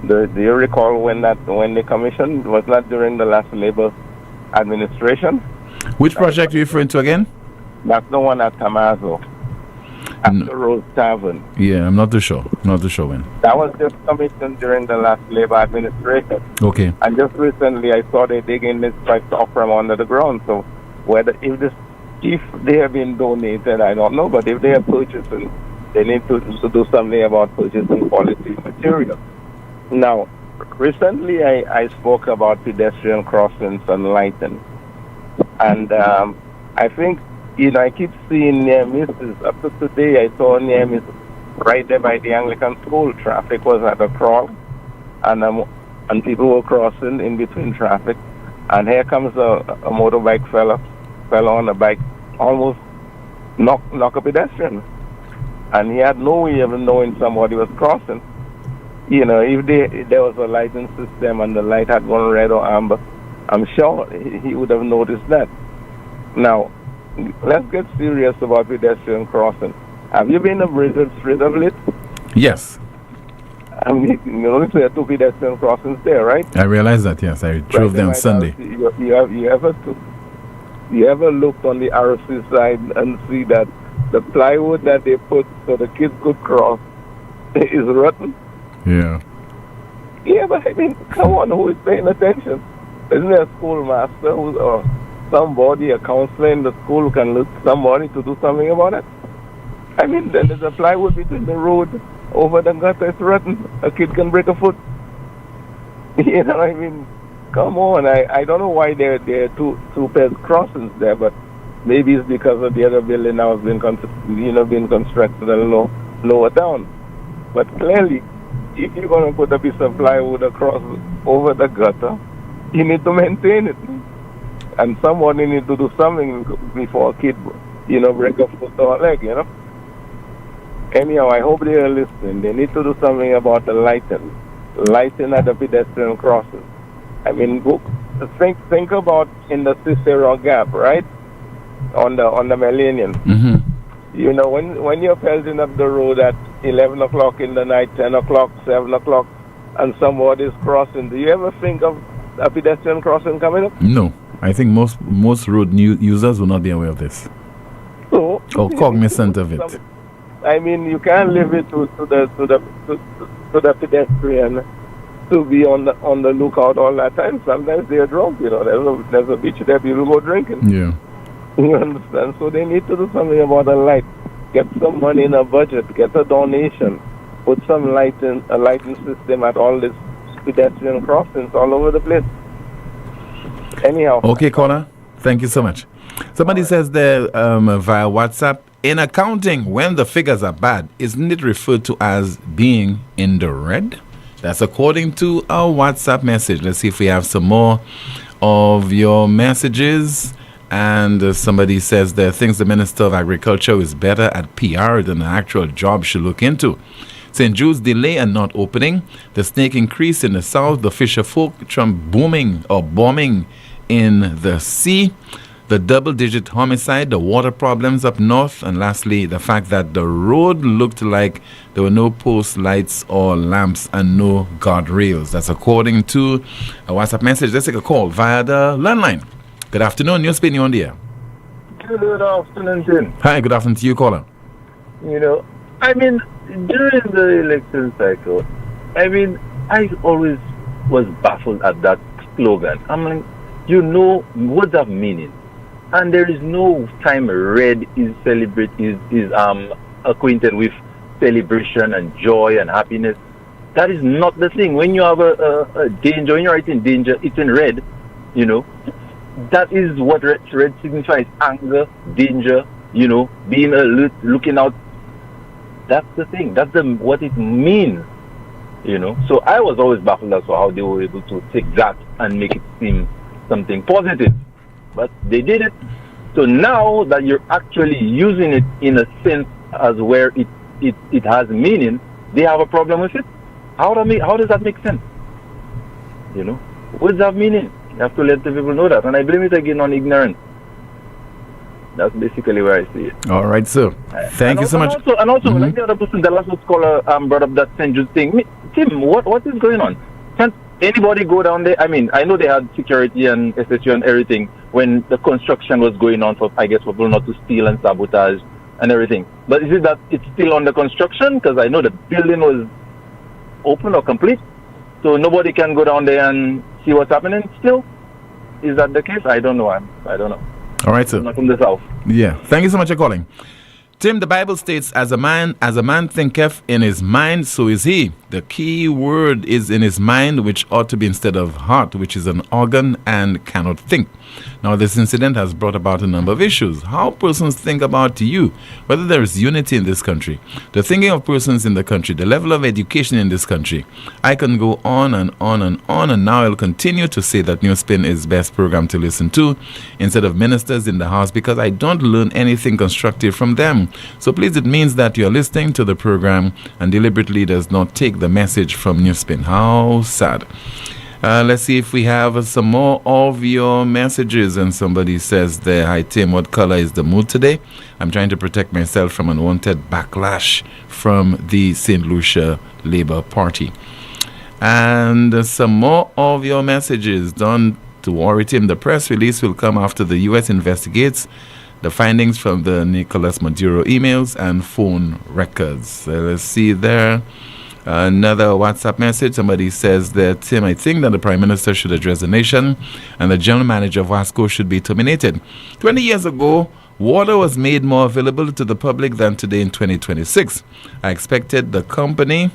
Do you recall when they commissioned? Was that during the last Labour administration? Which project are you referring to again? That's the one at Tamazo, after Rose Tavern. Yeah, I'm not too sure. Not too sure when. That was just commissioned during the last Labour administration. Okay. And just recently I saw they digging this pipes off from under the ground. So if they have been donated, I don't know, but if they are purchasing, they need to do something about purchasing quality material. Now, recently I spoke about pedestrian crossings and lighting. And I think, I keep seeing near misses. Up to today, I saw near misses right there by the Anglican school. Traffic was at a crawl, and people were crossing in between traffic. And here comes a motorbike fella on a bike, almost knock a pedestrian. And he had no way of knowing somebody was crossing. If there was a lighting system and the light had gone red or amber, I'm sure he would have noticed that. Now, let's get serious about pedestrian crossing. Have you been to Bridget Street of late? Yes. I mean, there are 2 pedestrian crossings there, right? I realize that, yes. I drove there on Sunday. You ever looked on the RC side and see that the plywood that they put so the kids could cross is rotten? Yeah. Yeah, but I mean, come on, who is paying attention? Isn't there a schoolmaster or somebody, a counselor in the school who can look somebody to do something about it? I mean, then there's a plywood between the road over the gutter, it's rotten. A kid can break a foot. I mean, come on. I don't know why there are two pairs crossings there, but maybe it's because of the other building now has been constructed a little lower down. But clearly, if you're going to put a piece of plywood across over the gutter, you need to maintain it. And somebody need to do something before a kid, break a foot or a leg, Anyhow, I hope they are listening. They need to do something about the lighting at the pedestrian crossing. I mean, think about in the Cicero Gap, right? On the Millennium. Mm-hmm. When you're pelting up the road at 11 o'clock in the night, 10 o'clock, 7 o'clock, and somebody's crossing, do you ever think of a pedestrian crossing coming up? No. I think most road users will not be aware of this. So, or cognizant of it. I mean, you can't leave it to the pedestrian to be on the lookout all that time. Sometimes they are drunk. There's a beach there people go drinking. Yeah. You understand? So they need to do something about the light. Get some money in a budget. Get a donation. Put some a lighting system at all these pedestrian crossings all over the place. Anyhow. Okay, caller. Thank you so much. Somebody says there via WhatsApp, in accounting, when the figures are bad, isn't it referred to as being in the red? That's according to our WhatsApp message. Let's see if we have some more of your messages. And somebody says there are things the Minister of Agriculture is better at PR than the actual job should look into. St. Jude's delay and not opening, the snake increase in the south, the fisher folk bombing in the sea, the double-digit homicide, the water problems up north, and lastly, the fact that the road looked like there were no post lights or lamps and no guardrails. That's according to a WhatsApp message. Let's take a call via the landline. Good afternoon, NewsSpin, you're on the air. Good afternoon, Tim. Hi, good afternoon to you, caller. I mean, during the election cycle, I always was baffled at that slogan. I'm like, words have meaning. And there is no time red is acquainted with celebration and joy and happiness. That is not the thing. When you have a danger, when you're writing danger, it's in red, That is what red signifies: anger, danger, being alert, looking out. That's the thing. That's what it means. So I was always baffled as to how they were able to take that and make it seem something positive. But they did it. So now that you're actually using it in a sense as where it has meaning, they have a problem with it. How does that make sense? What does that meaning? You have to let the people know that. And I blame it again on ignorance. That's basically where I see it. All right, sir. Thank you so much. And also, like the other person, the last caller brought up that St. Jude thing. Tim, what is going on? Can't anybody go down there? I mean, I know they had security and SSU and everything when the construction was going on for, I guess, for people not to steal and sabotage and everything. But is it that it's still under construction? Because I know the building was open or complete. So nobody can go down there and see what's happening still? Is that the case? I don't know. I don't know. All right, sir. I'm not from the south. Yeah. Thank you so much for calling. Tim, the Bible states, as a man thinketh in his mind, so is he. The key word is in his mind, which ought to be instead of heart, which is an organ and cannot think. Now, this incident has brought about a number of issues. How persons think about you, whether there is unity in this country, the thinking of persons in the country, the level of education in this country. I can go on and on and on, and now I'll continue to say that NewsSpin is best program to listen to instead of ministers in the house, because I don't learn anything constructive from them. So please, it means that you're listening to the program and deliberately does not take the message from NewsSpin. How sad. Let's see if we have some more of your messages. And somebody says there, hi Tim, what color is the mood today? I'm trying to protect myself from unwanted backlash from the St. Lucia Labour Party. And some more of your messages. Don't to worry, Tim. The press release will come after the U.S. investigates the findings from the Nicolas Maduro emails and phone records. Let's see there. Another WhatsApp message. Somebody says that, Tim, I think that the Prime Minister should address the nation and the General Manager of Wasco should be terminated. 20 years ago, water was made more available to the public than today in 2026. I expected the company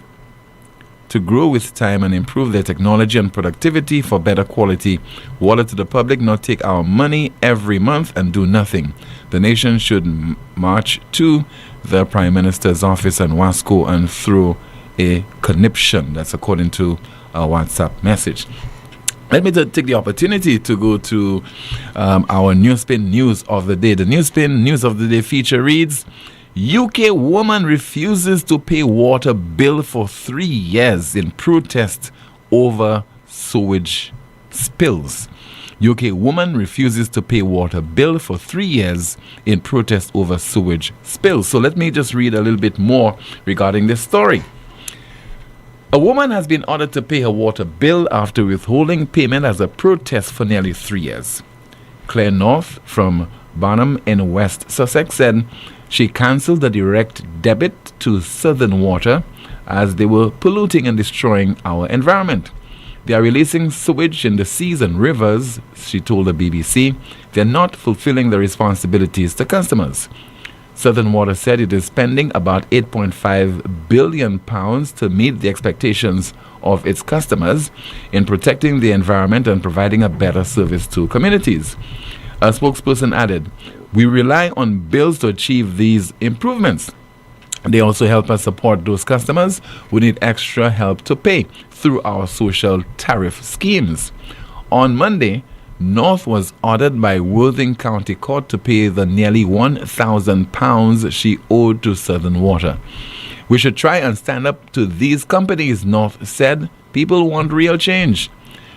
to grow with time and improve their technology and productivity for better quality water to the public, not take our money every month and do nothing. The nation should march to the Prime Minister's office and Wasco and throw a conniption. That's according to a WhatsApp message. Let me take the opportunity to go to our NewsSpin News of the Day. The NewsSpin News of the Day feature reads, UK woman refuses to pay water bill for 3 years in protest over sewage spills. UK woman refuses to pay water bill for 3 years in protest over sewage spills. So let me just read a little bit more regarding this story. A woman has been ordered to pay her water bill after withholding payment as a protest for nearly 3 years. Claire North from Barnum in West Sussex said she cancelled the direct debit to Southern Water as they were polluting and destroying our environment. They are releasing sewage in the seas and rivers, she told the BBC. They're not fulfilling their responsibilities to customers. Southern Water said it is spending about £8.5 billion to meet the expectations of its customers in protecting the environment and providing a better service to communities. A spokesperson added, "We rely on bills to achieve these improvements. They also help us support those customers who need extra help to pay through our social tariff schemes." On Monday, North was ordered by Worthing County Court to pay the nearly £1,000 she owed to Southern Water. "We should try and stand up to these companies," North said. "People want real change."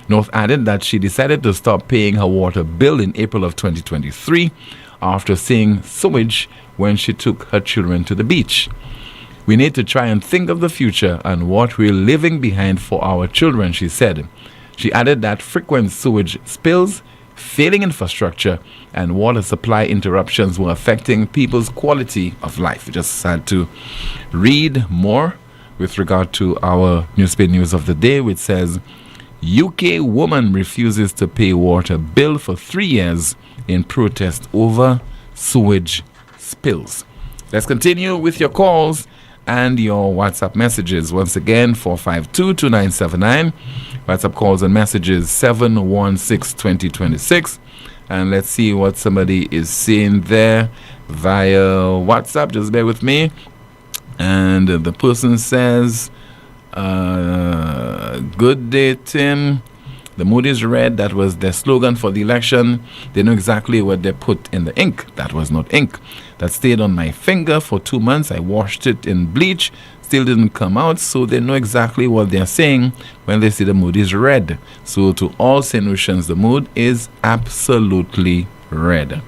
North added that she decided to stop paying her water bill in April of 2023 after seeing sewage when she took her children to the beach. "We need to try and think of the future and what we're leaving behind for our children," she said. She added that frequent sewage spills, failing infrastructure, and water supply interruptions were affecting people's quality of life. We just had to read more with regard to our NewsSpin News of the Day, which says, UK woman refuses to pay water bill for 3 years in protest over sewage spills. Let's continue with your calls and your WhatsApp messages. Once again, 452-2979. WhatsApp calls and messages 716-2026. And let's see what somebody is saying there via WhatsApp. Just bear with me. And the person says, Good day, Tim. The mood is red. That was their slogan for the election. They know exactly what they put in the ink. That was not ink. That stayed on my finger for 2 months. I washed it in bleach. Still didn't come out. So they know exactly what they're saying when they say the mood is red. So to all St. Lucians, the mood is absolutely red.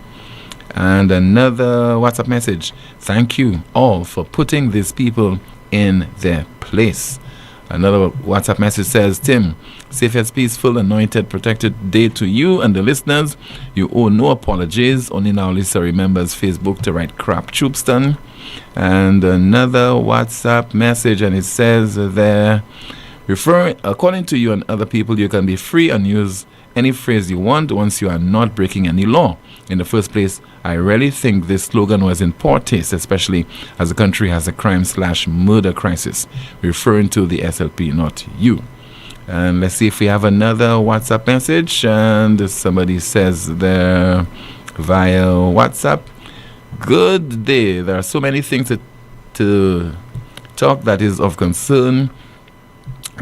And another WhatsApp message. Thank you all for putting these people in their place. Another WhatsApp message says, Tim, safest, peaceful, anointed, protected day to you and the listeners. You owe no apologies. Only now Lisa remembers Facebook to write crap Choopston. And another WhatsApp message, and it says there, according to you and other people, you can be free and use any phrase you want once you are not breaking any law. In the first place, I really think this slogan was in poor taste, especially as the country has a crime/murder crisis, referring to the SLP, not you. And let's see if we have another WhatsApp message. And somebody says there via WhatsApp, good day. There are so many things to talk that is of concern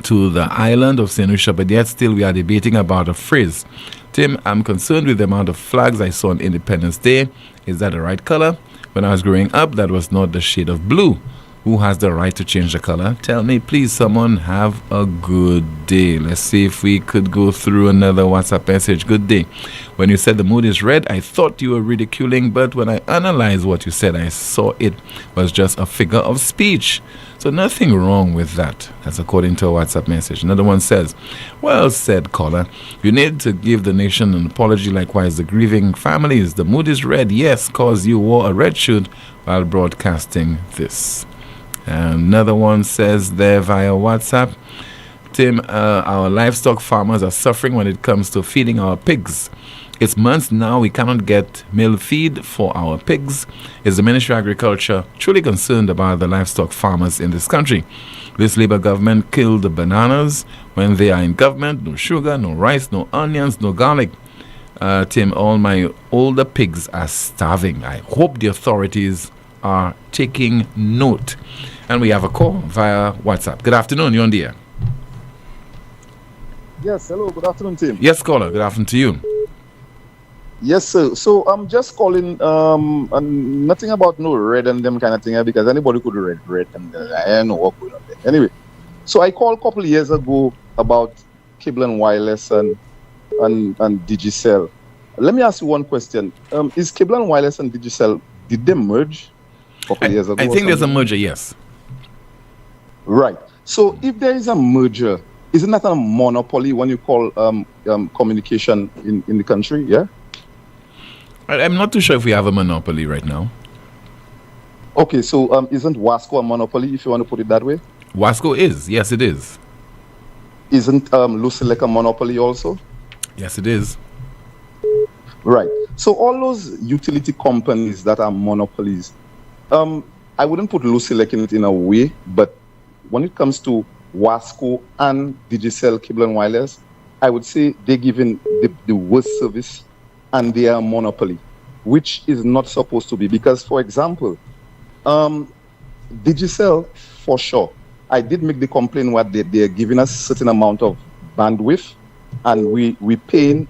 to the island of St. Lucia, but yet still we are debating about a phrase. Tim, I'm concerned with the amount of flags I saw on Independence Day. Is that the right color? When I was growing up, that was not the shade of blue. Who has the right to change the color? Tell me, please, someone. Have a good day. Let's see if we could go through another WhatsApp message. Good day. When you said the mood is red, I thought you were ridiculing, but when I analyzed what you said, I saw it was just a figure of speech. So nothing wrong with that. That's according to a WhatsApp message. Another one says, well said, caller. You need to give the nation an apology, likewise the grieving families. The mood is red, yes, cause you wore a red shirt while broadcasting this. Another one says there via WhatsApp, Tim, our livestock farmers are suffering when it comes to feeding our pigs. It's months now we cannot get meal feed for our pigs. Is the Ministry of Agriculture truly concerned about the livestock farmers in this country? This Labour government killed the bananas when they are in government. No sugar, no rice, no onions, no garlic. Tim, all my older pigs are starving. I hope the authorities are taking note. And we have a call via WhatsApp. Good afternoon, you're on the air. Yes, hello, good afternoon, Tim. Yes, caller, good afternoon to you. Yes, sir. So I'm just calling, and nothing about no red and them kind of thing, because anybody could read red, and I don't know what going on there. Anyway, so I called a couple of years ago about cable and wireless and Digicel. Let me ask you one question. Is cable and wireless and Digicel, did they merge a couple of years ago? I think there's a merger, yes. Right. So if there is a merger, isn't that a monopoly when you call communication in the country? Yeah. I'm not too sure if we have a monopoly right now. Okay, so isn't Wasco a monopoly, if you want to put it that way? Wasco is. Yes, it is. Isn't Lucilec a monopoly also? Yes, it is. Right. So all those utility companies that are monopolies, I wouldn't put Lucilec in it in a way, but when it comes to Wasco and Digicel Cable and Wireless, I would say they're giving the worst service and they are a monopoly, which is not supposed to be. Because, for example, Digicel, for sure, I did make the complaint where they're giving us a certain amount of bandwidth, and we're paying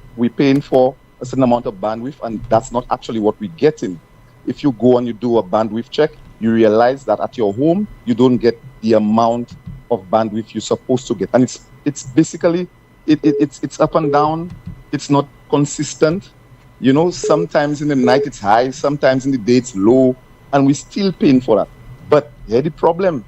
for a certain amount of bandwidth, and that's not actually what we're getting. If you go and you do a bandwidth check, you realize that at your home, you don't get the amount of bandwidth you're supposed to get. And it's basically, it's up and down. It's not consistent. You know, sometimes in the night it's high, sometimes in the day it's low, and we're still paying for that. But here's the problem.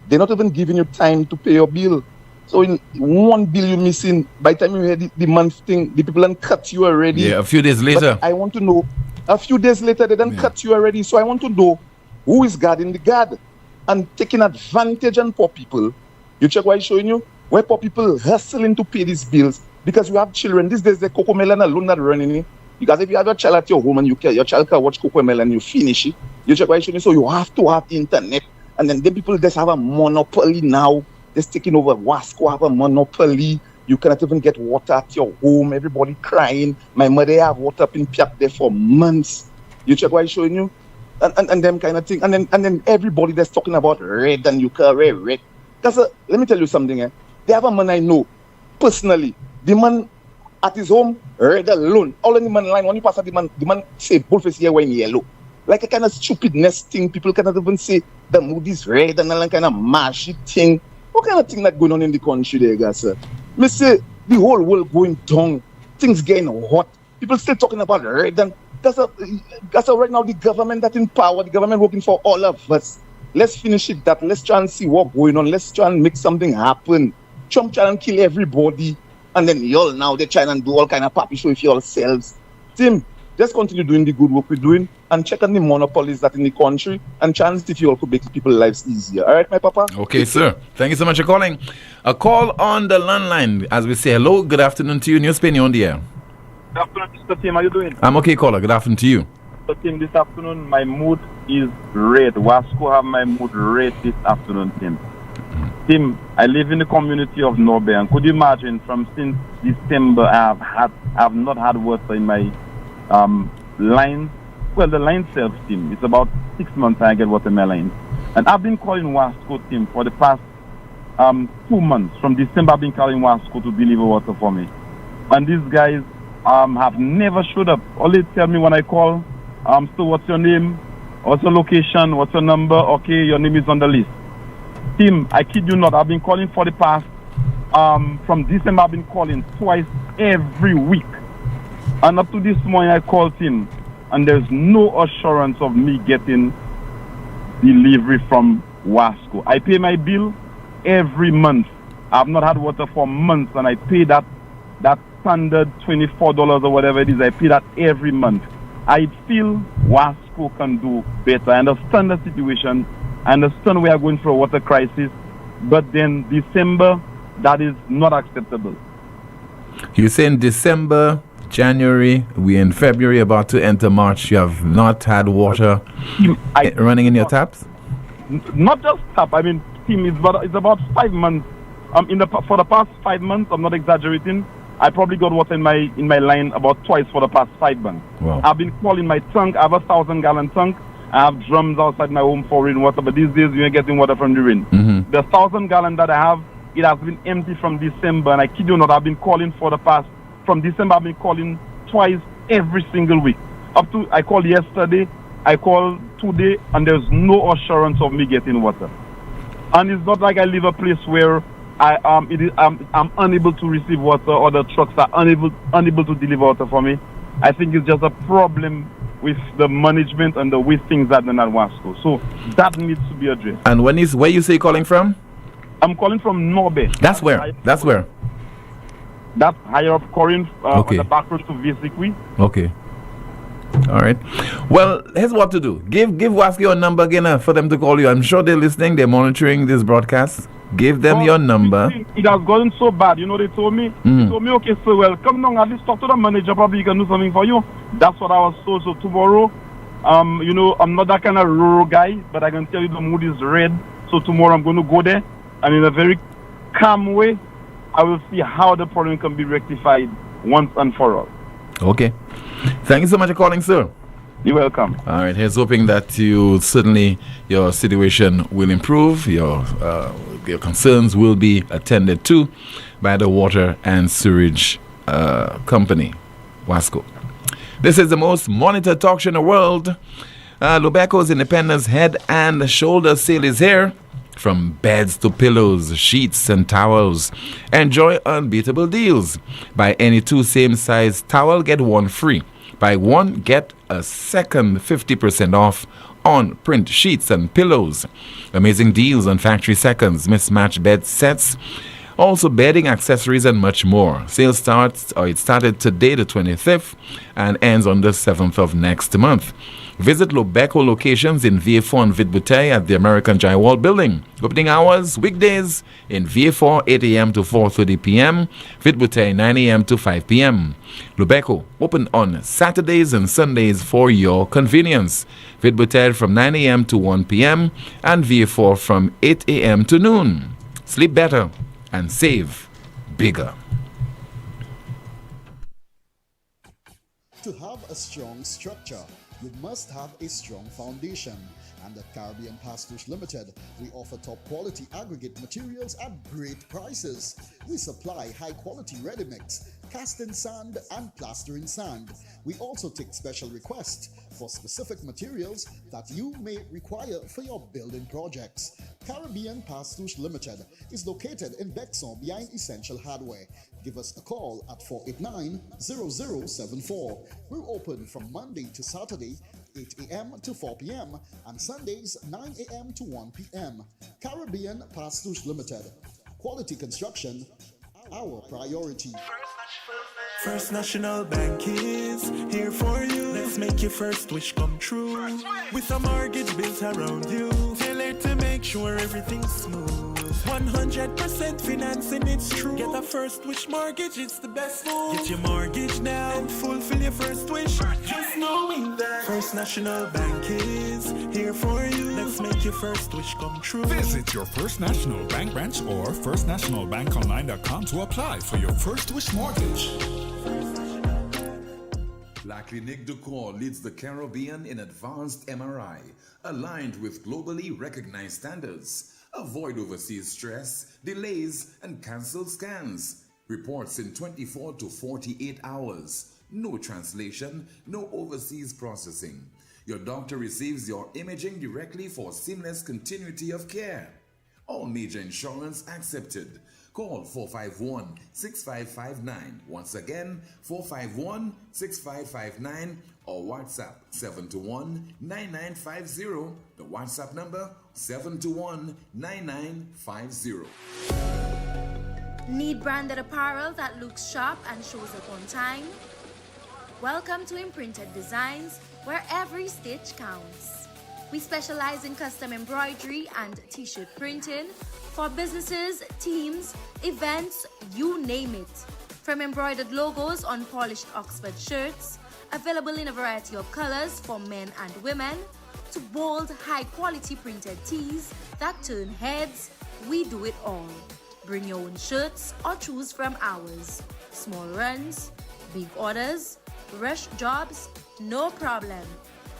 They're not even giving you time to pay your bill. So in one bill you're missing, by the time you hear the month thing, the people then cut you already. Yeah, a few days later. But I want to know, a few days later, they then cut you already. So I want to know who is guarding the guard and taking advantage on poor people. You check what I'm showing you? Where poor people hustling to pay these bills because you have children. These days, the Cocoa Melon alone not running it. Because if you have your child at your home and your child can watch Cocoa Melon, you finish it. You check what I'm showing you? So you have to have internet. And then the people just have a monopoly now. Just taking over. Wasco have a monopoly. You cannot even get water at your home. Everybody crying. My mother have water up in Piap there for months. You check what I'm showing you? And them kind of thing. And then everybody that's talking about red and you can red. Let me tell you something. They have a man I know personally. The man at his home, red alone. All in the man line, when you pass at the man say bullface here when yellow. Like a kind of stupidness thing. People cannot even say the mood is red and all kind of mashy thing. What kind of thing that going on in the country there, guys, sir? Me say the whole world going down, things getting hot. People still talking about red, and that's right now the government that in power, the government working for all of us. Let's finish it. Let's try and see what's going on. Let's try and make something happen. Trump try and kill everybody, and then y'all now they try and do all kind of papi show if yourselves. Tim, just continue doing the good work we're doing and check on the monopolies that in the country and try and see if you all could make people's lives easier. All right, my papa? Okay, sir. Thank you so much for calling. A call on the landline as we say hello. Good afternoon to you. NewsSpin, you're on the air. Good afternoon, Mr. Tim. How you doing? I'm okay, caller. Good afternoon to you. Mr. Tim, this afternoon my mood is red. Wasco have my mood red this afternoon, Tim. Tim, I live in the community of Norbe, and could you imagine from since December I've not had water in my lines. Well, the line self, Tim, it's about 6 months I get water in my line. And I've been calling Wasco, Tim, for the past 2 months. From December I've been calling Wasco to deliver water for me. And these guys have never showed up. All they tell me when I call, so what's your name? What's your location? What's your number? Okay, your name is on the list. Tim, I kid you not, I've been calling for the past, from December I've been calling twice every week. And up to this morning I called him, and there's no assurance of me getting delivery from Wasco. I pay my bill every month. I've not had water for months, and I pay that standard $24 or whatever it is. I pay that every month. I feel Wasco can do better. I understand the situation. I understand we are going through a water crisis, but then December, that is not acceptable. You're saying December, January, we're in February, about to enter March. You have not had water running in your taps? Not just tap. I mean, Tim, it's about 5 months. For the past 5 months, I'm not exaggerating. I probably got water in my line about twice for the past 5 months. Wow. I've been calling my tank. I have a 1,000-gallon tank. I have drums outside my home for rainwater, but these days you ain't getting water from the rain. Mm-hmm. The 1,000-gallon that I have, it has been empty from December, and I kid you not, I've been calling from December, I've been calling twice every single week. I called yesterday, I called today, and there's no assurance of me getting water. And it's not like I live a place where I'm unable to receive water, or the trucks are unable to deliver water for me. I think it's just a problem with the management and the way things are done at Wasco. So that needs to be addressed. And where you say calling from? I'm calling from Norbe. That's where? That's higher up Corinth, okay. On the back road to Visikwi. Okay. All right. Well, here's what to do. Give Wasco your number again for them to call you. I'm sure they're listening. They're monitoring this broadcast. Give them your number. It has gotten so bad. You know, they told me. They told me, okay, so well, come down, at least talk to the manager. Probably he can do something for you. That's what I was told. So tomorrow, you know, I'm not that kind of rural guy, but I can tell you the mood is red. So tomorrow I'm going to go there, and in a very calm way, I will see how the problem can be rectified once and for all. Okay. Thank you so much for calling, sir. You're welcome. All right. Here's hoping that your situation will improve. Your concerns will be attended to by the water and sewage company, Wasco. This is the most monitored talk show in the world. Lubeco's Independence Head and Shoulder Sale is here. From beds to pillows, sheets and towels. Enjoy unbeatable deals. Buy any 2 same-size towel, get 1 free. Buy 1, get a second 50% off on print sheets and pillows. Amazing deals on factory seconds, mismatched bed sets, also bedding, accessories, and much more. Sale started today, the 25th, and ends on the 7th of next month. Visit Lubeco locations in Vieux-Fort and Vite-Bouteille at the American Drywall Building. Opening hours, weekdays in Vieux-Fort, 8 a.m. to 4:30 p.m., Vite-Bouteille, 9 a.m. to 5 p.m. Lubeco, open on Saturdays and Sundays for your convenience. Vite-Bouteille from 9 a.m. to 1 p.m. and Vieux-Fort from 8 a.m. to noon. Sleep better and save bigger. To have a strong structure, you must have a strong foundation. And at Caribbean Pastouche Limited, we offer top quality aggregate materials at great prices. We supply high quality ready mix, cast in sand and plaster in sand. We also take special requests for specific materials that you may require for your building projects. Caribbean Pastouche Limited is located in Bexon behind Essential Hardware. Give us a call at 489-0074. We're open from Monday to Saturday, 8 a.m. to 4 p.m. and Sundays 9 a.m. to 1 p.m. Caribbean Pastouche Limited. Quality construction, our priority. First National Bank is here for you. Let's make your first wish come true. With a mortgage built around you, tailored to make sure everything's smooth. 100% financing, it's true. Get a first wish mortgage, it's the best move. Get your mortgage now and fulfill your first wish. Just knowing that First National Bank is here for you. Let's make your first wish come true. Visit your First National Bank branch or firstnationalbankonline.com to apply for your first wish mortgage. La Clinique de Corps leads the Caribbean in advanced MRI, aligned with globally recognized standards. Avoid overseas stress, delays, and cancelled scans. Reports in 24 to 48 hours. No translation, no overseas processing. Your doctor receives your imaging directly for seamless continuity of care. All major insurance accepted. Call 451-6559. Once again, 451-6559 or WhatsApp 721-9950. The WhatsApp number 721-9950. Need branded apparel that looks sharp and shows up on time? Welcome to Imprinted Designs, where every stitch counts. We specialize in custom embroidery and t-shirt printing for businesses, teams, events, you name it. From embroidered logos on polished Oxford shirts, available in a variety of colors for men and women, to bold, high-quality printed tees that turn heads, we do it all. Bring your own shirts or choose from ours. Small runs, big orders, rush jobs, no problem.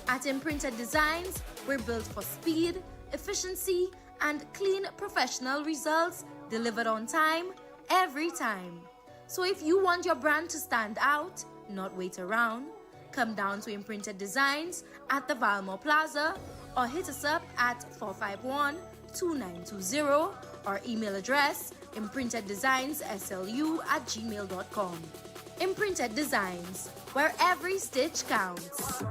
At Imprinted Designs, we're built for speed, efficiency, and clean professional results delivered on time, every time. So if you want your brand to stand out, not wait around, come down to Imprinted Designs at the Valmore Plaza or hit us up at 451-2920 or email address imprinteddesignsSLU@gmail.com. Imprinted Designs, where every stitch counts.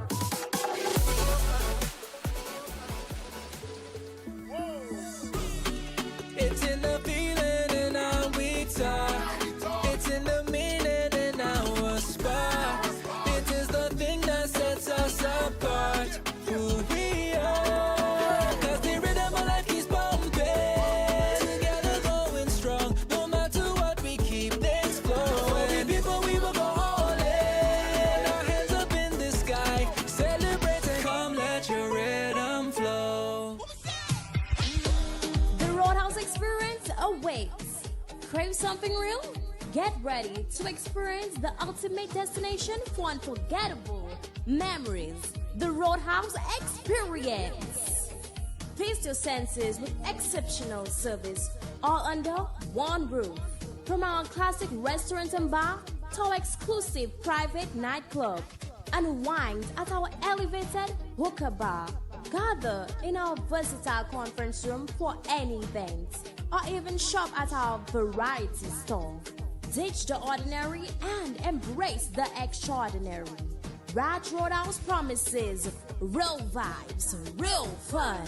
It's in the feeling in our we talk. It's in the meaning in our spark. It is the thing that sets us apart. Who we are. Cause the rhythm of life keeps pumping. Together going strong. No matter what, we keep this flowing. For we people, we will go all in. Our hands up in the sky. Celebrating. Come let your rhythm flow. The Roadhouse experience awaits. Crave something real? Get ready to experience the ultimate destination for unforgettable memories. The Roadhouse experience. Feast your senses with exceptional service, all under one roof. From our classic restaurant and bar to our exclusive private nightclub. Unwind at our elevated hookah bar. Gather in our versatile conference room for any event, or even shop at our variety store. Ditch the ordinary and embrace the extraordinary. Raj Roadhouse promises real vibes, real fun.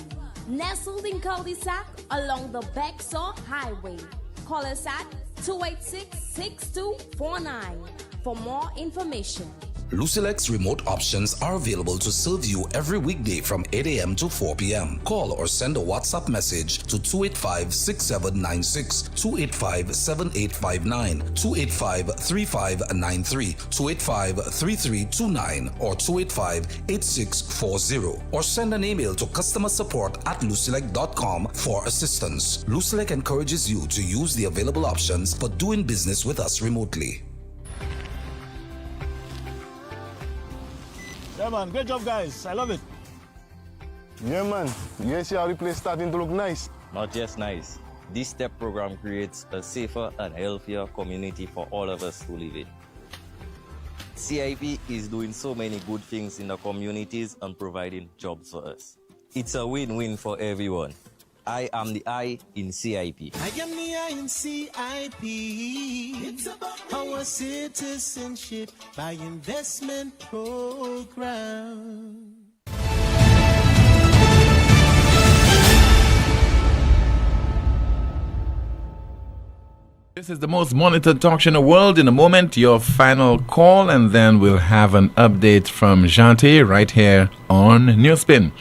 Nestled in cul-de-sac along the Bexar Highway. Call us at 286-6249 for more information. Lucilex remote options are available to serve you every weekday from 8 a.m. to 4 p.m. Call or send a WhatsApp message to 285-6796, 285-7859, 285-3593, 285-3329, or 285-8640. Or send an email to customersupport@lucilec.com for assistance. Lucilec encourages you to use the available options for doing business with us remotely. Yeah, man. Great job, guys. I love it. Yeah, man. You guys see how the place starting to look nice? Not just nice. This STEP program creates a safer and healthier community for all of us who live it. CIP is doing so many good things in the communities and providing jobs for us. It's a win-win for everyone. I am the I in CIP. I am the I in CIP. It's about our citizenship by investment program. This is the most monitored talk show in the world. In a moment, your final call, and then we'll have an update from Jante right here on NewsSpin.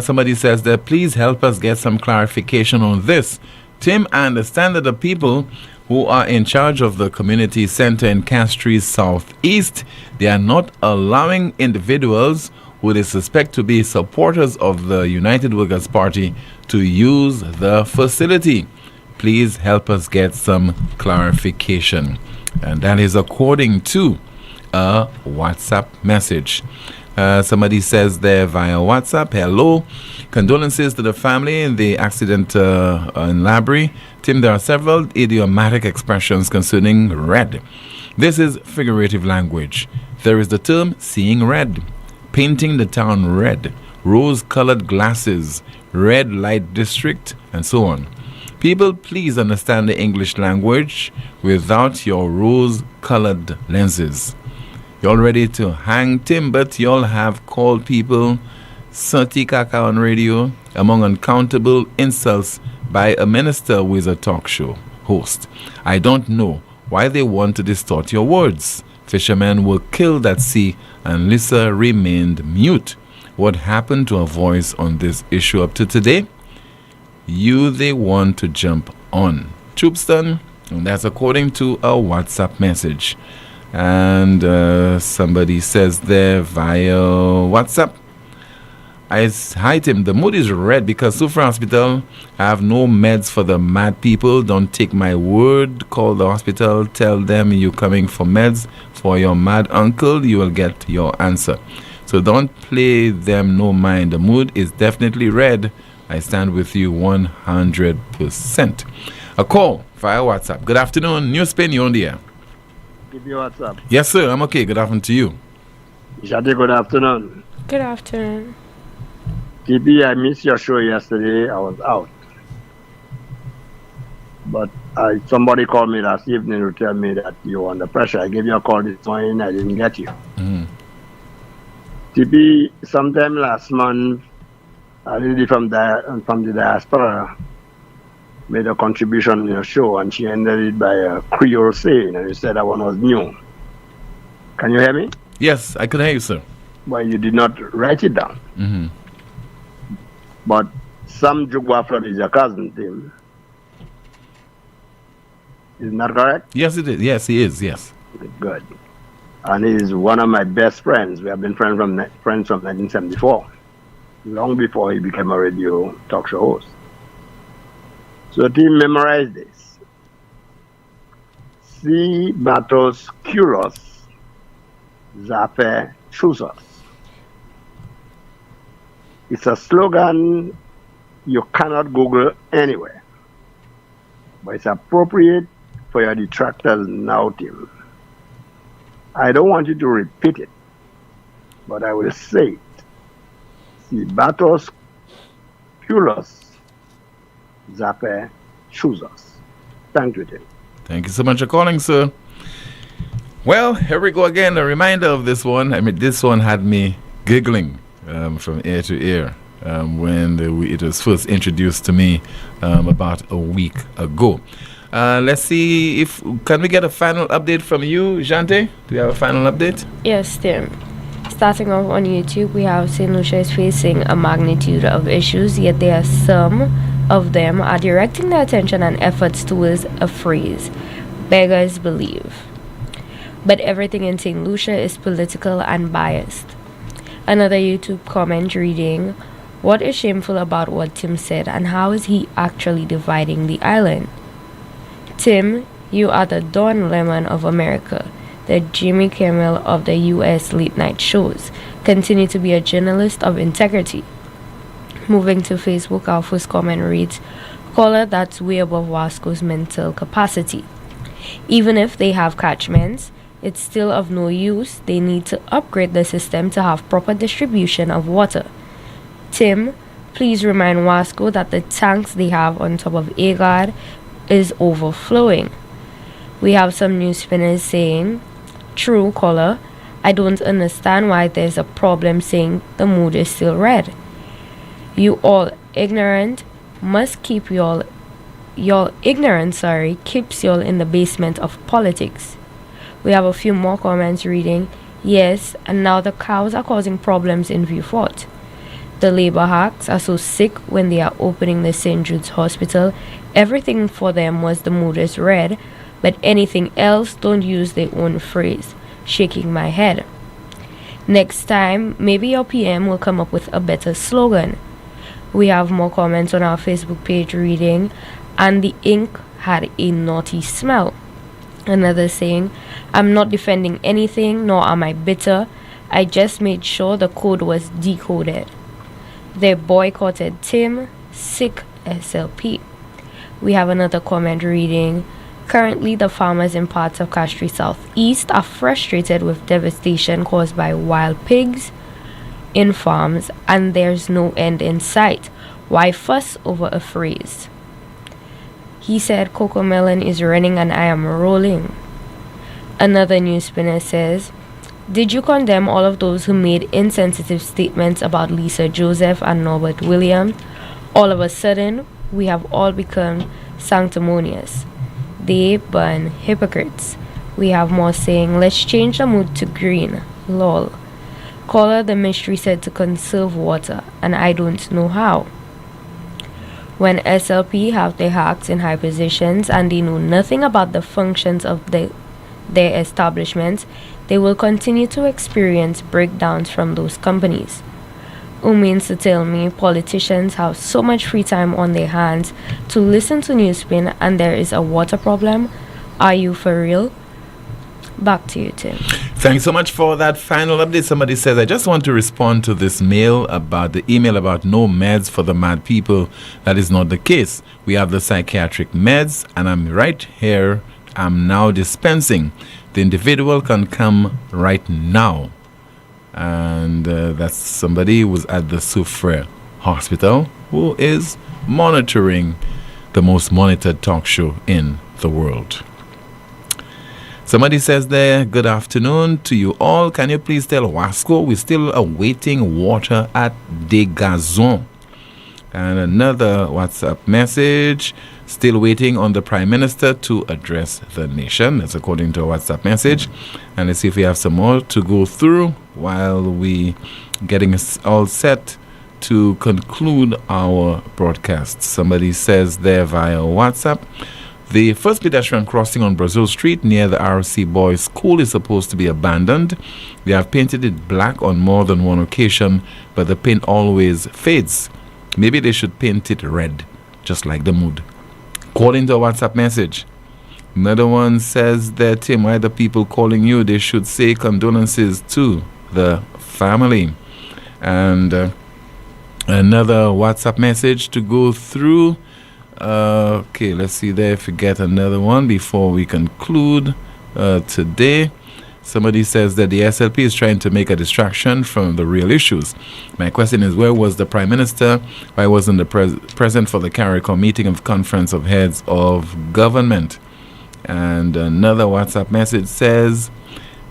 Somebody says that please help us get some clarification on this. Tim, I understand that the people who are in charge of the community center in Castries Southeast, they are not allowing individuals who they suspect to be supporters of the United Workers' Party to use the facility. Please help us get some clarification. And that is according to a WhatsApp message. Somebody says there via WhatsApp, hello, condolences to the family in the accident in Labrie. Tim, there are several idiomatic expressions concerning red. This is figurative language. There is the term seeing red, painting the town red, rose-colored glasses, red light district, and so on. People, please understand the English language without your rose-colored lenses. You're ready to hang Tim, but y'all have called people Sati Kaka on radio among uncountable insults by a minister who is a talk show host. I don't know why they want to distort your words. Fishermen were killed at sea and Lisa remained mute. What happened to her voice on this issue up to today? You they want to jump on. Troopston, and that's according to a WhatsApp message. And somebody says there via WhatsApp, hi Tim, the mood is red because Sufra Hospital have no meds for the mad people. Don't take my word. Call the hospital. Tell them you're coming for meds for your mad uncle. You will get your answer. So don't play them no mind. The mood is definitely red. I stand with you 100%. A call via WhatsApp. Good afternoon. NewsSpin, you're on the air. Give me WhatsApp. Yes, sir. I'm okay. Good afternoon to you. Jade, good afternoon. Good afternoon. TB, I missed your show yesterday. I was out. But somebody called me last evening to tell me that you were under pressure. I gave you a call this morning. I didn't get you. TB, sometime last month, a lady from the diaspora made a contribution in your show, and she ended it by a Creole saying, and you said that one was new. Can you hear me? Yes, I can hear you, sir. But you did not write it down. But Sam Jugwafra is your cousin, Tim. Isn't that correct? Yes, it is. Yes, he is. Yes. Good. And he is one of my best friends. We have been friends from 1974, long before he became a radio talk show host. So Tim, memorize this. Si batos culos, zape chuzos. It's a slogan you cannot Google anywhere. But it's appropriate for your detractors now, Tim. I don't want you to repeat it, but I will say it. Si batos culos, zape chuzos. Thank you, Tim. Thank you so much for calling, sir. Well, here we go again. A reminder of this one. I mean, this one had me giggling from ear to ear when it was first introduced to me about a week ago. Let's see if can we get a final update from you, Jante? Do you have a final update? Yes, Tim. Starting off on YouTube, we have St. Lucia is facing a magnitude of issues, yet there are some of them are directing their attention and efforts towards a phrase, beggars believe. But everything in St. Lucia is political and biased. Another YouTube comment reading, what is shameful about what Tim said and how is he actually dividing the island? Tim, you are the Don Lemon of America, the Jimmy Kimmel of the U.S. late night shows. Continue to be a journalist of integrity. Moving to Facebook, our first comment reads, caller that's way above Wasco's mental capacity. Even if they have catchments, it's still of no use. They need to upgrade the system to have proper distribution of water. Tim, please remind Wasco that the tanks they have on top of Agard is overflowing. We have some news spinners saying, true caller, I don't understand why there's a problem saying the mood is still red. You all ignorant must keep y'all ignorance, keeps y'all in the basement of politics. We have a few more comments reading, yes, and now the cows are causing problems in Vieux Fort. The labor hacks are so sick when they are opening the St. Jude's Hospital. Everything for them was the mood is red, but anything else don't use their own phrase. Shaking my head. Next time, maybe your PM will come up with a better slogan. We have more comments on our Facebook page reading, and the ink had a naughty smell. Another saying, I'm not defending anything, nor am I bitter. I just made sure the code was decoded. They boycotted Tim, sick SLP. We have another comment reading, currently the farmers in parts of Castries Southeast are frustrated with devastation caused by wild pigs in farms, and there's no end in sight. Why fuss over a phrase? He said Coco Melon is running and I am rolling. Another news spinner says, did you condemn all of those who made insensitive statements about Lisa Joseph and Norbert Williams? All of a sudden, we have all become sanctimonious. They burn hypocrites. We have more saying, let's change the mood to green. Lol. Caller, the ministry said to conserve water, and I don't know how. When SLP have their hacks in high positions and they know nothing about the functions of their establishments, they will continue to experience breakdowns from those companies. Who means to tell me politicians have so much free time on their hands to listen to NewsSpin and there is a water problem? Are you for real? Back to you, Tim. Thanks so much for that final update. Somebody says, I just want to respond to this email about no meds for the mad people. That is not the case. We have the psychiatric meds, and I'm right here. I'm now dispensing. The individual can come right now. And that's somebody who was at the Soufriere Hospital who is monitoring the most monitored talk show in the world. Somebody says there, good afternoon to you all. Can you please tell Wasco we're still awaiting water at Degazon? And another WhatsApp message, still waiting on the Prime Minister to address the nation. That's according to a WhatsApp message. And let's see if we have some more to go through while we getting us all set to conclude our broadcast. Somebody says there via WhatsApp, the first pedestrian crossing on Brazil Street near the RC Boys School is supposed to be abandoned. They have painted it black on more than one occasion, but the paint always fades. Maybe they should paint it red, just like the mood. According to a WhatsApp message. Another one says that, Tim, why the people calling you? They should say condolences to the family. And another WhatsApp message to go through. Okay, let's see there if we get another one before we conclude today. Somebody says that the SLP is trying to make a distraction from the real issues. My question is, where was the Prime Minister? Why wasn't the present for the CARICOM meeting of Conference of Heads of Government? And another WhatsApp message says,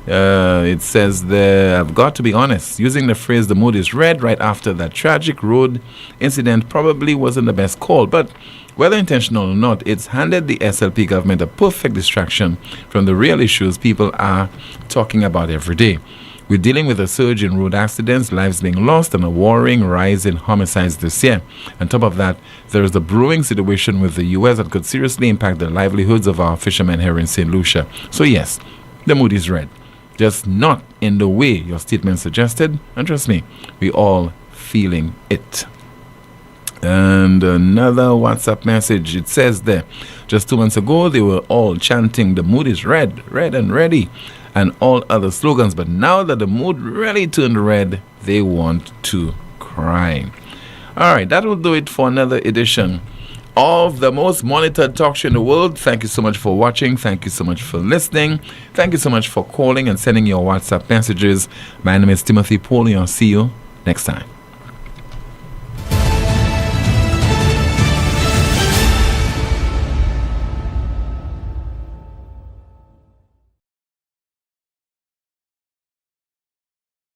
it says there, I've got to be honest, using the phrase the mood is red right after that tragic road incident probably wasn't the best call, but whether intentional or not, it's handed the SLP government a perfect distraction from the real issues people are talking about every day. We're dealing with a surge in road accidents, lives being lost, and a worrying rise in homicides this year. On top of that, there is the brewing situation with the U.S. that could seriously impact the livelihoods of our fishermen here in St. Lucia. So yes, the mood is red. Just not in the way your statement suggested. And trust me, we all feeling it. And another WhatsApp message. It says there, just 2 months ago, they were all chanting the mood is red, red and ready, and all other slogans. But now that the mood really turned red, they want to cry. All right, that will do it for another edition of the most monitored talk show in the world. Thank you so much for watching. Thank you so much for listening. Thank you so much for calling and sending your WhatsApp messages. My name is Timothy Poleon. See you next time.